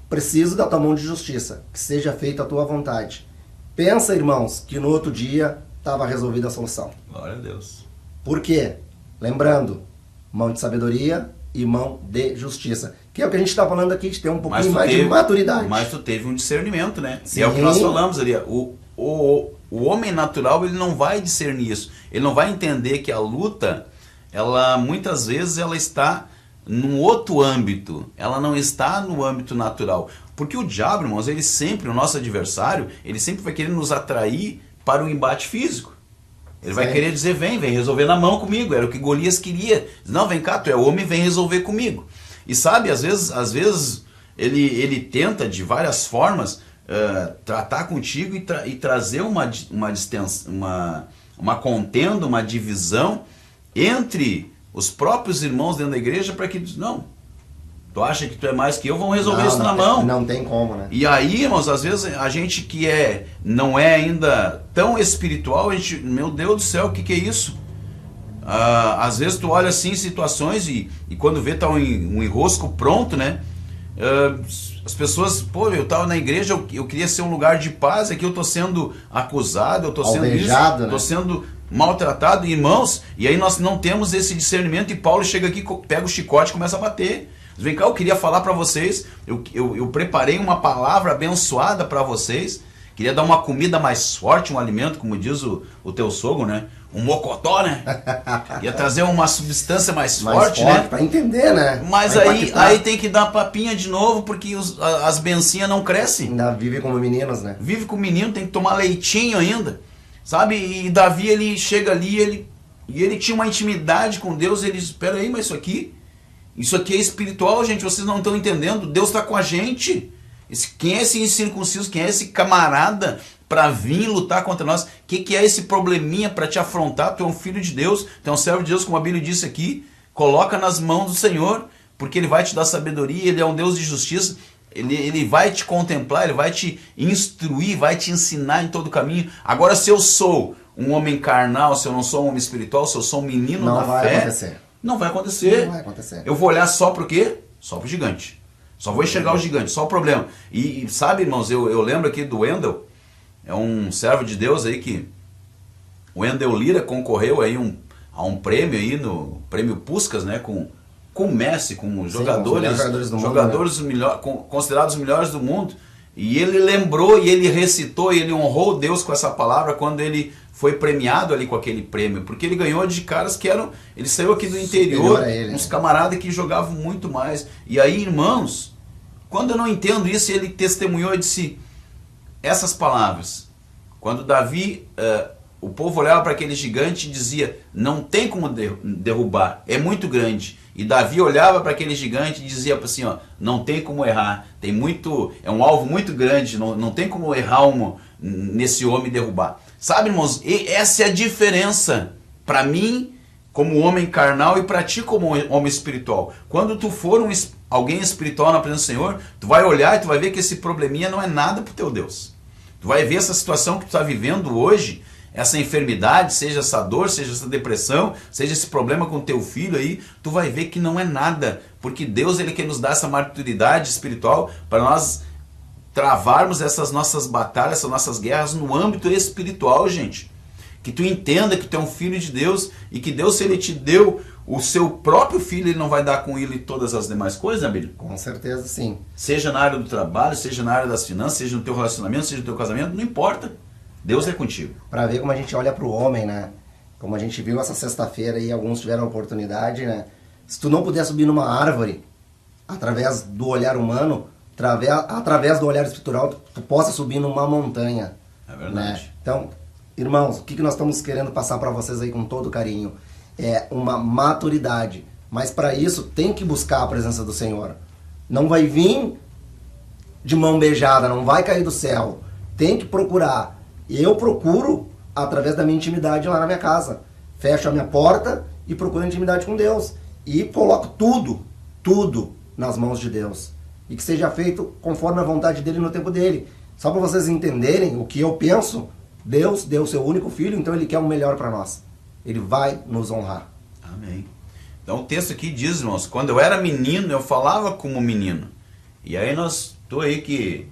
preciso da tua mão de justiça, que seja feita a tua vontade. Pensa, irmãos, que no outro dia estava resolvida a solução. Glória a Deus. Por quê? Lembrando, mão de sabedoria e mão de justiça. Que é o que a gente está falando aqui, de ter um pouquinho mais de maturidade. Mas tu teve um discernimento, né? Sim. E é o que nós falamos ali. O homem natural, ele não vai discernir isso. Ele não vai entender que a luta, ela muitas vezes ela está num outro âmbito. Ela não está no âmbito natural. Porque o diabo, irmãos, ele sempre, o nosso adversário, ele sempre vai querer nos atrair para o embate físico. Ele vai querer dizer, vem resolver na mão comigo. Era o que Golias queria. Não, vem cá, tu é homem, vem resolver comigo. E sabe, às vezes ele tenta de várias formas tratar contigo e trazer uma contenda, uma divisão entre os próprios irmãos dentro da igreja para que, não, tu acha que tu é mais que eu, vamos resolver isso na mão. Não tem como, né? E aí, irmãos, às vezes a gente que não é ainda tão espiritual, a gente, meu Deus do céu, o que é isso? Às vezes tu olha assim situações e quando vê tá um enrosco pronto, né? As pessoas, pô, eu tava na igreja, eu queria ser um lugar de paz, aqui eu tô sendo acusado, eu tô sendo alvejado, né? Tô sendo maltratado, irmãos, e aí nós não temos esse discernimento e Paulo chega aqui, pega o chicote e começa a bater. Vem cá, eu queria falar para vocês, eu preparei uma palavra abençoada para vocês, queria dar uma comida mais forte, um alimento, como diz o teu sogro, né? Um mocotó, né? Ia trazer uma substância mais forte, né? Para entender, né? Mas aí tem que dar papinha de novo, porque as bencinhas não crescem. Ainda vive como meninos, né? Vive com o menino, tem que tomar leitinho ainda, sabe? E Davi, ele chega ali, ele tinha uma intimidade com Deus, ele diz, espera aí, mas isso aqui é espiritual, gente, vocês não estão entendendo, Deus está com a gente. Quem é esse incircunciso, quem é esse camarada para vir lutar contra nós? O que é esse probleminha para te afrontar? Tu é um filho de Deus, tu é um servo de Deus, como a Bíblia disse aqui, coloca nas mãos do Senhor, porque Ele vai te dar sabedoria, Ele é um Deus de justiça, Ele vai te contemplar, Ele vai te instruir, vai te ensinar em todo o caminho. Agora, se eu sou um homem carnal, se eu não sou um homem espiritual, se eu sou um menino na fé, não vai acontecer. Não vai acontecer. Eu vou olhar só pro quê? Só pro gigante. Só vou enxergar o gigante, só o problema. E sabe, irmãos, eu lembro aqui do Wendel, é um servo de Deus aí que o Wendel Lira concorreu aí a um prêmio aí no prêmio Puskás, né, com o Messi, com jogadores do mundo, considerados os melhores do mundo. E ele lembrou e ele recitou e ele honrou Deus com essa palavra quando ele foi premiado ali com aquele prêmio, porque ele ganhou de caras que ele saiu aqui do interior, uns camaradas que jogavam muito mais. E aí, irmãos, quando eu não entendo isso, ele testemunhou e disse essas palavras. Quando Davi, o povo olhava para aquele gigante e dizia, não tem como derrubar, é muito grande. E Davi olhava para aquele gigante e dizia assim, ó, não tem como errar, é um alvo muito grande, não tem como errar nesse homem e derrubar. Sabe, irmãos, essa é a diferença para mim como homem carnal e para ti como homem espiritual. Quando tu for alguém espiritual na presença do Senhor, tu vai olhar e tu vai ver que esse probleminha não é nada pro teu Deus. Tu vai ver essa situação que tu está vivendo hoje, essa enfermidade, seja essa dor, seja essa depressão, seja esse problema com teu filho aí, tu vai ver que não é nada, porque Deus ele quer nos dar essa maturidade espiritual para nós travarmos essas nossas batalhas, essas nossas guerras no âmbito espiritual, gente. Que tu entenda que tu é um filho de Deus e que Deus, se Ele te deu o seu próprio filho, Ele não vai dar com ele todas as demais coisas, né, Bíblia? Com certeza, sim. Seja na área do trabalho, seja na área das finanças, seja no teu relacionamento, seja no teu casamento, não importa. Deus é contigo. Para ver como a gente olha para o homem, né? Como a gente viu essa sexta-feira e alguns tiveram a oportunidade, né? Se tu não puder subir numa árvore, através do olhar humano, através do olhar espiritual, tu possa subir numa montanha. É verdade. Né? Então, irmãos, o que nós estamos querendo passar para vocês aí com todo carinho? É uma maturidade. Mas para isso, tem que buscar a presença do Senhor. Não vai vir de mão beijada, não vai cair do céu. Tem que procurar. Eu procuro através da minha intimidade lá na minha casa. Fecho a minha porta e procuro intimidade com Deus. E coloco tudo nas mãos de Deus. E que seja feito conforme a vontade dele no tempo dele. Só para vocês entenderem o que eu penso, Deus deu o seu único filho, então Ele quer o melhor para nós. Ele vai nos honrar. Amém. Então o texto aqui diz, irmãos, quando eu era menino, eu falava como menino. E aí tu aí que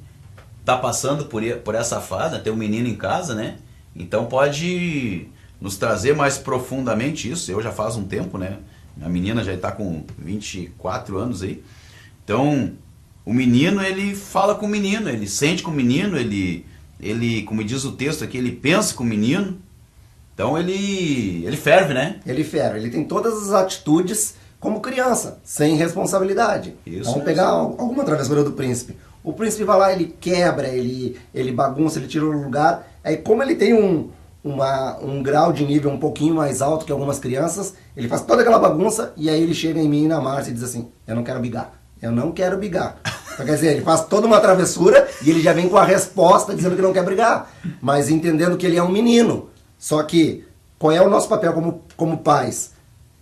tá passando por essa fase, tem um menino em casa, né? Então pode nos trazer mais profundamente isso. Eu já faz um tempo, né? A menina já está com 24 anos aí. Então, o menino, ele fala com o menino, ele sente com o menino, ele como diz o texto aqui, ele pensa com o menino. Então, ele ferve, né? Ele ferve, ele tem todas as atitudes como criança, sem responsabilidade. Isso. Vamos pegar alguma travessura do príncipe. O príncipe vai lá, ele quebra, ele bagunça, ele tira o lugar. Aí, como ele tem um grau de nível um pouquinho mais alto que algumas crianças, ele faz toda aquela bagunça e aí ele chega em mim e na Márcia e diz assim, eu não quero brigar, eu não quero brigar. Então, quer dizer, ele faz toda uma travessura e ele já vem com a resposta dizendo que não quer brigar, mas entendendo que ele é um menino. Só que, qual é o nosso papel como pais?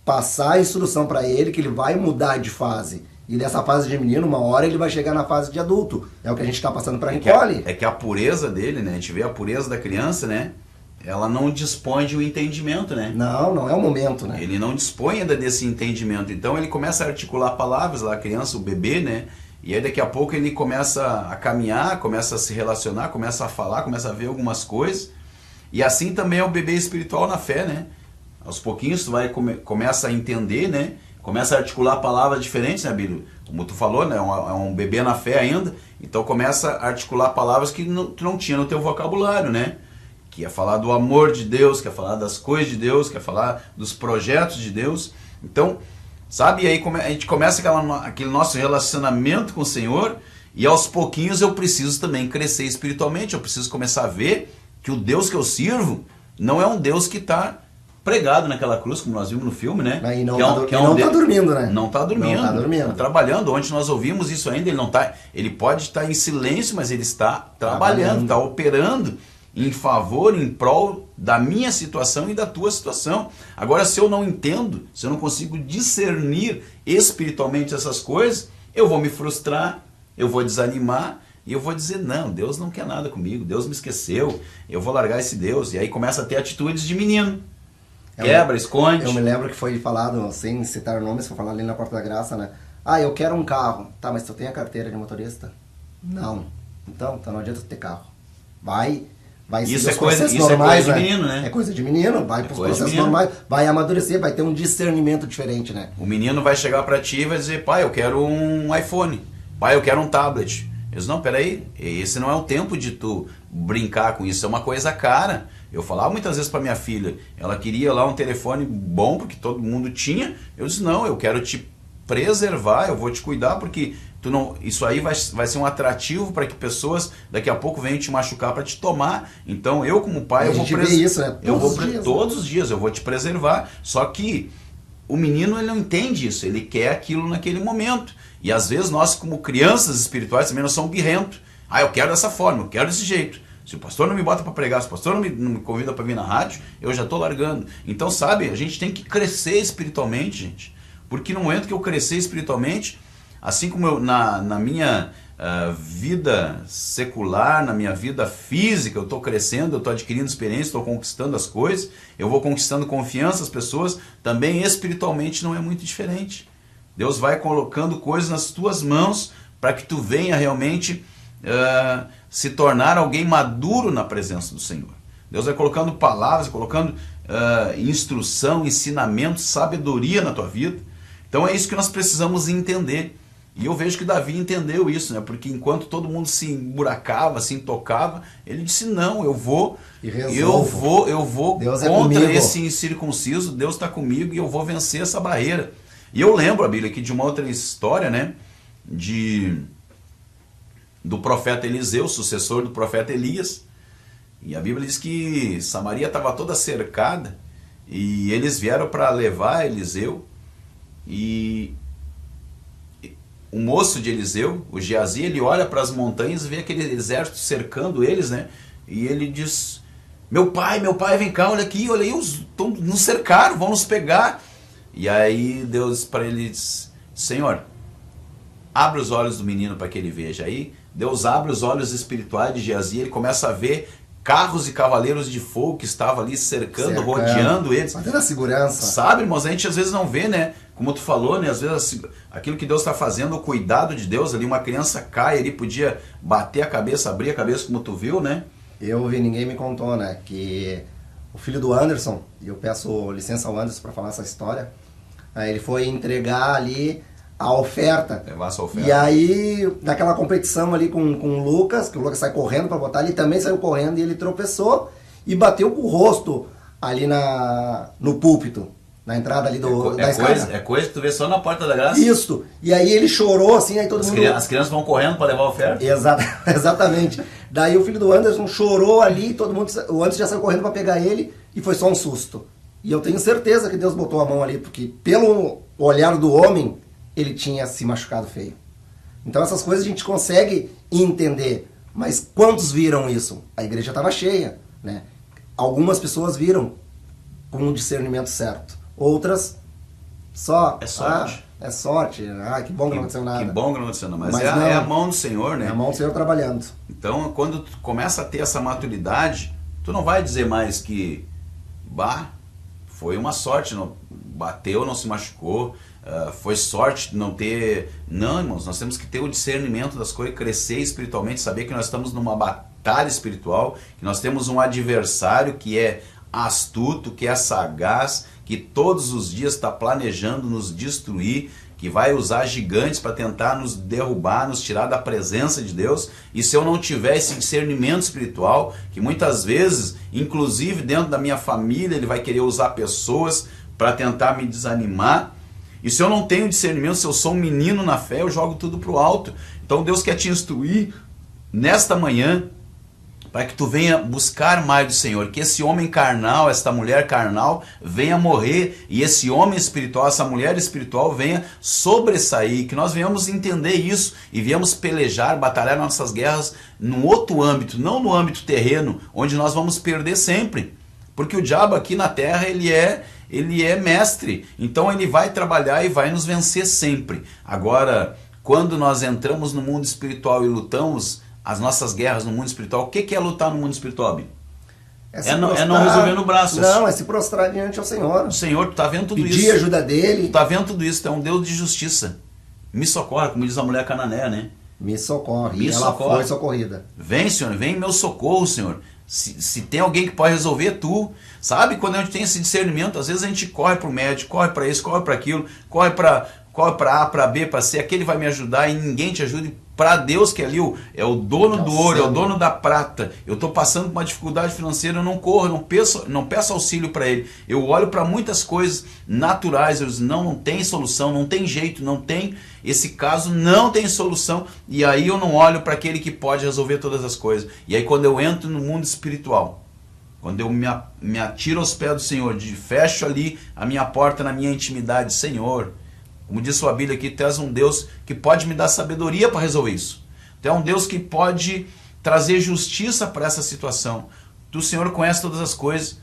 Passar a instrução para ele que ele vai mudar de fase. E dessa fase de menino, uma hora ele vai chegar na fase de adulto. É o que a gente está passando para a Nicole. É que a pureza dele, né? A gente vê a pureza da criança, né? Ela não dispõe de um entendimento, né? Não é o momento, né? Ele não dispõe ainda desse entendimento. Então ele começa a articular palavras lá, a criança, o bebê, né? E aí daqui a pouco ele começa a caminhar, começa a se relacionar, começa a falar, começa a ver algumas coisas. E assim também é o bebê espiritual na fé, né? Aos pouquinhos tu começa a entender, né? Começa a articular palavras diferentes, né, Bíblia? Como tu falou, né? É um bebê na fé ainda. Então começa a articular palavras que tu não tinha no teu vocabulário, né? Que é falar do amor de Deus, que é falar das coisas de Deus, que é falar dos projetos de Deus. Então, sabe? E aí a gente começa aquele nosso relacionamento com o Senhor e aos pouquinhos eu preciso também crescer espiritualmente. Eu preciso começar a ver que o Deus que eu sirvo não é um Deus que está pregado naquela cruz, como nós vimos no filme, né? E não está dormindo, né? Não está dormindo. Não está dormindo. Tá trabalhando. Onde nós ouvimos isso ainda, ele pode estar em silêncio, mas ele está trabalhando, está operando em favor, em prol da minha situação e da tua situação. Agora, se eu não entendo, se eu não consigo discernir espiritualmente essas coisas, eu vou me frustrar, eu vou desanimar, e eu vou dizer, não, Deus não quer nada comigo, Deus me esqueceu, eu vou largar esse Deus. E aí começa a ter atitudes de menino. Quebra, esconde. Eu me lembro que foi falado, sem citar nomes, foi falado ali na Porta da Graça, né? Ah, eu quero um carro. Tá, mas tu tem a carteira de motorista? Não. Então não adianta tu ter carro. Vai isso é coisa de menino, né? É coisa de menino, vai pros processos normais, vai amadurecer, vai ter um discernimento diferente, né? O menino vai chegar pra ti e vai dizer, pai, eu quero um iPhone, pai, eu quero um tablet. Eu disse, não, peraí, esse não é o tempo de tu brincar com isso, é uma coisa cara. Eu falava muitas vezes pra minha filha, ela queria lá um telefone bom, porque todo mundo tinha. Eu disse, não, eu quero te preservar, eu vou te cuidar, porque isso aí vai ser um atrativo para que pessoas daqui a pouco venham te machucar para te tomar. Então eu como pai, todos os dias eu vou te preservar. Só que o menino, ele não entende isso, ele quer aquilo naquele momento. E às vezes nós como crianças espirituais também nós somos birrentos. Ah, eu quero dessa forma, eu quero desse jeito. Se o pastor não me bota para pregar, se o pastor não me convida para vir na rádio, eu já estou largando. Então, sabe, a gente tem que crescer espiritualmente, gente. Porque no momento que eu crescer espiritualmente, assim como eu, na minha vida secular, na minha vida física, eu estou crescendo, eu estou adquirindo experiência, estou conquistando as coisas, eu vou conquistando confiança das pessoas, também espiritualmente não é muito diferente. Deus vai colocando coisas nas tuas mãos para que tu venha realmente se tornar alguém maduro na presença do Senhor. Deus vai colocando palavras, colocando instrução, ensinamento, sabedoria na tua vida. Então é isso que nós precisamos entender. E eu vejo que Davi entendeu isso, né? Porque enquanto todo mundo se emburacava, se intocava, ele disse, não, eu vou Deus contra esse incircunciso, Deus está comigo e eu vou vencer essa barreira. E eu lembro, a Bíblia, aqui de uma outra história, né? Do profeta Eliseu, sucessor do profeta Elias. E a Bíblia diz que Samaria estava toda cercada e eles vieram para levar Eliseu. E o moço de Eliseu, o Geazi, ele olha para as montanhas e vê aquele exército cercando eles, né? E ele diz, meu pai, vem cá, olha aqui, olha aí, nos cercaram, vão nos pegar. E aí Deus para ele diz, Senhor, abre os olhos do menino para que ele veja. Aí Deus abre os olhos espirituais de Geazi, ele começa a ver carros e cavaleiros de fogo que estavam ali cercando, rodeando eles. Fazendo a segurança. Sabe, irmãos, a gente às vezes não vê, né? Como tu falou, né? Às vezes aquilo que Deus está fazendo, o cuidado de Deus ali, uma criança cai ali, podia bater a cabeça, abrir a cabeça, como tu viu, né? Eu vi, ninguém me contou, né, que o filho do Anderson, e eu peço licença ao Anderson para falar essa história, ele foi entregar ali a oferta. Levar sua oferta. E aí, naquela competição ali com o Lucas, que o Lucas sai correndo para botar, ele também saiu correndo e ele tropeçou e bateu com o rosto ali no púlpito, na entrada ali da escada. É coisa que tu vê só na porta da graça. Isso. E aí ele chorou assim, aí todo mundo... As crianças vão correndo para levar a oferta. Exatamente. Daí o filho do Anderson chorou ali, todo mundo, o Anderson já saiu correndo para pegar ele e foi só um susto. E eu tenho certeza que Deus botou a mão ali, porque pelo olhar do homem, ele tinha se machucado feio. Então essas coisas a gente consegue entender. Mas quantos viram isso? A igreja estava cheia, né? Algumas pessoas viram com um discernimento certo. Outras só... É sorte. É sorte. Que bom que não aconteceu nada. Que bom que não aconteceu nada. Mas não, é a mão do Senhor, né? É a mão do Senhor trabalhando. Então, quando tu começa a ter essa maturidade, tu não vai dizer mais que foi uma sorte, não bateu, não se machucou, foi sorte não ter... Não, irmãos, nós temos que ter o discernimento das coisas, crescer espiritualmente, saber que nós estamos numa batalha espiritual, que nós temos um adversário que é astuto, que é sagaz, que todos os dias está planejando nos destruir, que vai usar gigantes para tentar nos derrubar, nos tirar da presença de Deus. E se eu não tiver esse discernimento espiritual, que muitas vezes, inclusive dentro da minha família, ele vai querer usar pessoas para tentar me desanimar. E se eu não tenho discernimento, se eu sou um menino na fé, eu jogo tudo para o alto. Então Deus quer te instruir nesta manhã, para que tu venha buscar mais do Senhor, que esse homem carnal, esta mulher carnal venha morrer, e esse homem espiritual, essa mulher espiritual venha sobressair, que nós venhamos entender isso e venhamos pelejar, batalhar nossas guerras num outro âmbito, não no âmbito terreno, onde nós vamos perder sempre, porque o diabo aqui na terra ele é mestre, então ele vai trabalhar e vai nos vencer sempre. Agora, quando nós entramos no mundo espiritual e lutamos as nossas guerras no mundo espiritual, o que é lutar no mundo espiritual, Bim? É não resolver no braço. Não, é se prostrar diante ao Senhor. O Senhor, tu está vendo tudo isso. Pedir ajuda dele. Tu está vendo tudo isso, tu é um Deus de justiça. Me socorre, como diz a mulher cananeia, né? Me socorre. E ela foi socorrida. Vem, Senhor, vem em meu socorro, Senhor. Se tem alguém que pode resolver, tu. Sabe, quando a gente tem esse discernimento, às vezes a gente corre para o médico, corre para isso, corre para aquilo, corre para A, para B, para C, aquele vai me ajudar e ninguém te ajuda. Para Deus, que ali é o dono do ouro, é o dono da prata. Eu estou passando por uma dificuldade financeira, eu não corro, não peço auxílio para ele. Eu olho para muitas coisas naturais, eu digo, não tem solução, não tem jeito, não tem, esse caso não tem solução. E aí eu não olho para aquele que pode resolver todas as coisas. E aí quando eu entro no mundo espiritual, quando eu me atiro aos pés do Senhor, fecho ali a minha porta na minha intimidade, Senhor, como diz sua Bíblia aqui, tu és um Deus que pode me dar sabedoria para resolver isso. Tu é um Deus que pode trazer justiça para essa situação. Tu, Senhor, conhece todas as coisas.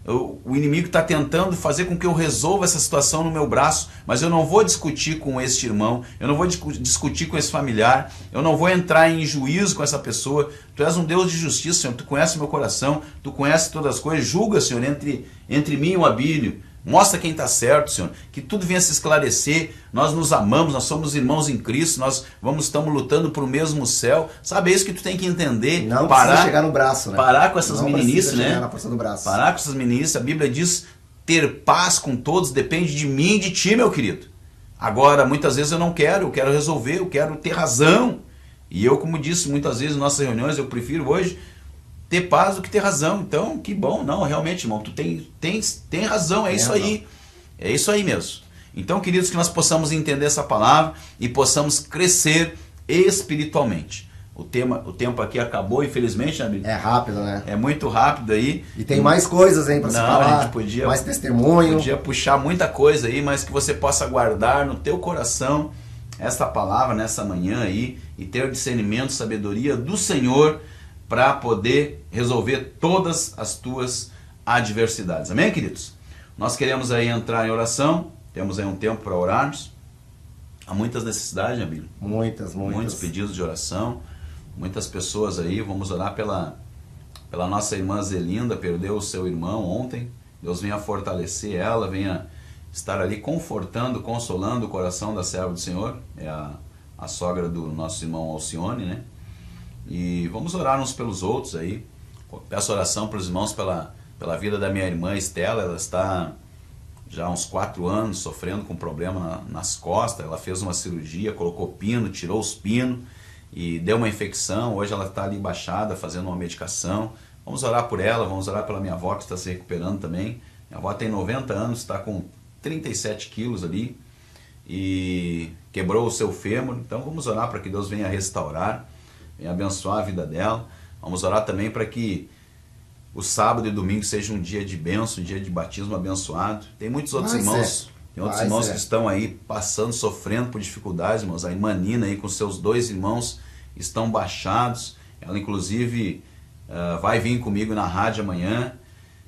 O inimigo está tentando fazer com que eu resolva essa situação no meu braço, mas eu não vou discutir com este irmão, eu não vou discutir com esse familiar, eu não vou entrar em juízo com essa pessoa. Tu és um Deus de justiça, Senhor. Tu conhece o meu coração, tu conhece todas as coisas. Julga, Senhor, entre mim e o Abílio. Mostra quem está certo, Senhor, que tudo venha se esclarecer, nós nos amamos, nós somos irmãos em Cristo, nós estamos lutando para o mesmo céu, sabe, é isso que tu tem que entender. Não precisa chegar no braço, né? Parar com essas meninices, né? Na força do braço. Parar com essas meninices, a Bíblia diz, ter paz com todos depende de mim e de ti, meu querido. Agora, muitas vezes eu quero resolver, eu quero ter razão, e eu, como disse muitas vezes em nossas reuniões, eu prefiro hoje ter paz do que ter razão. Então, que bom. Não, realmente, irmão, tu tem razão, é isso aí. É isso aí mesmo. Então, queridos, que nós possamos entender essa palavra e possamos crescer espiritualmente. O tempo aqui acabou, infelizmente, né, amigo? É rápido, né? É muito rápido aí. E tem mais coisas aí para se falar. A gente podia, mais testemunho. Podia puxar muita coisa aí, mas que você possa guardar no teu coração esta palavra nessa manhã aí e ter o discernimento, sabedoria do Senhor para poder resolver todas as tuas adversidades. Amém, queridos? Nós queremos aí entrar em oração, temos aí um tempo para orarmos. Há muitas necessidades, né, Bíblia? Muitas. Muitos pedidos de oração, muitas pessoas aí. Vamos orar pela nossa irmã Zelinda, perdeu o seu irmão ontem. Deus venha fortalecer ela, venha estar ali confortando, consolando o coração da serva do Senhor. É a sogra do nosso irmão Alcione, né? E vamos orar uns pelos outros aí. Peço oração para os irmãos pela vida da minha irmã Estela. Ela está já há uns 4 anos sofrendo com problema nas costas. Ela fez uma cirurgia, colocou pino, tirou os pinos e deu uma infecção. Hoje ela está ali baixada, fazendo uma medicação. Vamos orar por ela, vamos orar pela minha avó que está se recuperando também. Minha avó tem 90 anos, está com 37 quilos ali e quebrou o seu fêmur. Então vamos orar para que Deus venha restaurar, venha abençoar a vida dela. Vamos orar também para que o sábado e domingo seja um dia de bênção, um dia de batismo abençoado. Tem muitos outros irmãos, que estão aí passando, sofrendo por dificuldades, irmãos. A irmã Nina aí com seus 2 irmãos estão baixados. Ela inclusive vai vir comigo na rádio amanhã,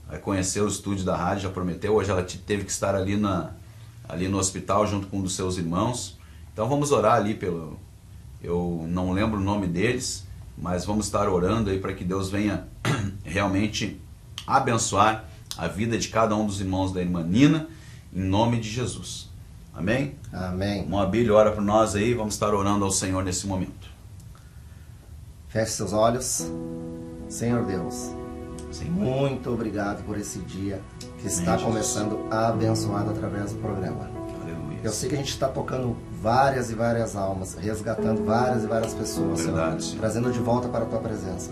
vai conhecer o estúdio da rádio, já prometeu. Hoje ela teve que estar ali no hospital junto com um dos seus irmãos. Então vamos orar ali eu não lembro o nome deles, mas vamos estar orando aí para que Deus venha realmente abençoar a vida de cada um dos irmãos da irmã Nina, em nome de Jesus. Amém? Amém. Moabílio, ora por nós aí, vamos estar orando ao Senhor nesse momento. Feche seus olhos. Senhor Deus, Sim, muito obrigado por esse dia que está começando abençoado através do programa. Aleluia. Eu sei que a gente está tocando várias e várias almas, resgatando várias e várias pessoas, Verdade, Senhor, trazendo de volta para a Tua presença.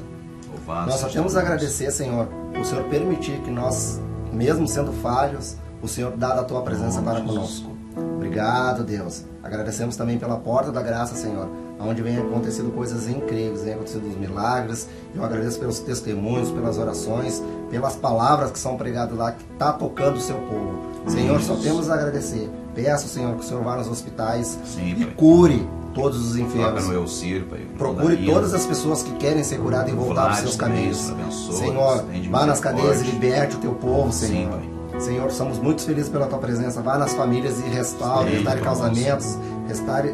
Louvado Nós só seja temos a Deus. agradecer, Senhor, o Senhor permitir que nós, mesmo sendo falhos, o Senhor dá da Tua presença para conosco. Obrigado, Deus. Agradecemos também pela porta da graça, Senhor, onde vem acontecendo coisas incríveis, vem acontecendo os milagres. Eu agradeço pelos testemunhos, pelas orações, pelas palavras que são pregadas lá, que está tocando o Seu povo. Senhor, só temos a agradecer. Peço, Senhor, que o Senhor vá nos hospitais Sim, e Pai. cure todos os Toca enfermos. no Elcir, Pai. Procure Toda todas as pessoas que querem ser curadas e voltar para os seus caminhos. Abençoa, Senhor, tem de vá nas cadeias e misericórdia. liberte o Teu povo, Sim, Senhor. Pai. Senhor, somos muito felizes pela Tua presença. Vá nas famílias e restaure, Sim, restaure Pai, casamentos,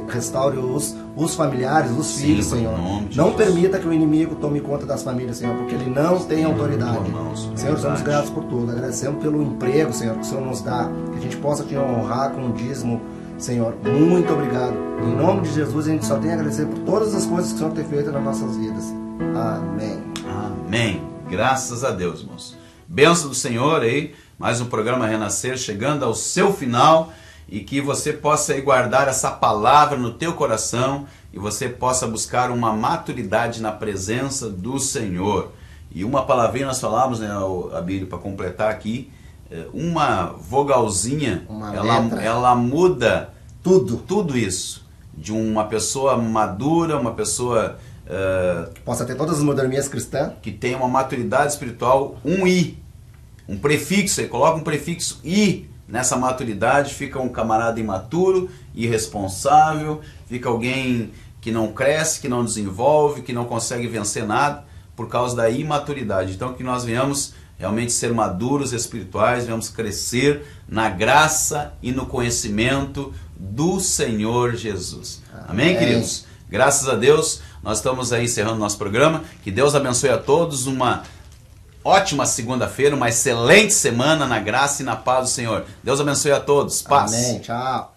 restaure os familiares, os Sim, filhos, Pai, em Senhor. nome de Não Jesus. permita que o inimigo tome conta das famílias, Senhor, porque ele não tem autoridade. Irmãos, Senhor, somos verdade. gratos por tudo. Agradecemos pelo emprego, Senhor, que o Senhor nos dá, que a gente possa Te honrar com o dízimo. Senhor, muito obrigado. Em nome de Jesus, a gente só tem a agradecer por todas as coisas que o Senhor tem feito nas nossas vidas. Amém. Amém. Graças a Deus, irmãos. Bênção do Senhor aí, mais um programa Renascer chegando ao seu final, e que você possa aí guardar essa palavra no teu coração e você possa buscar uma maturidade na presença do Senhor. E uma palavrinha nós falamos, né, Abílio, para completar aqui, uma vogalzinha, Uma letra. ela muda Tudo. tudo isso, de uma pessoa madura, uma pessoa Que possa ter todas as modernias cristãs. que tem uma maturidade espiritual, um I, um prefixo, você coloca um prefixo I nessa maturidade, fica um camarada imaturo, irresponsável, fica alguém que não cresce, que não desenvolve, que não consegue vencer nada por causa da imaturidade. Então que nós venhamos realmente ser maduros espirituais, venhamos crescer na graça e no conhecimento do Senhor Jesus. Amém, queridos? Graças a Deus, nós estamos aí encerrando nosso programa. Que Deus abençoe a todos, uma ótima segunda-feira, uma excelente semana na graça e na paz do Senhor. Deus abençoe a todos. Paz. Amém. Tchau.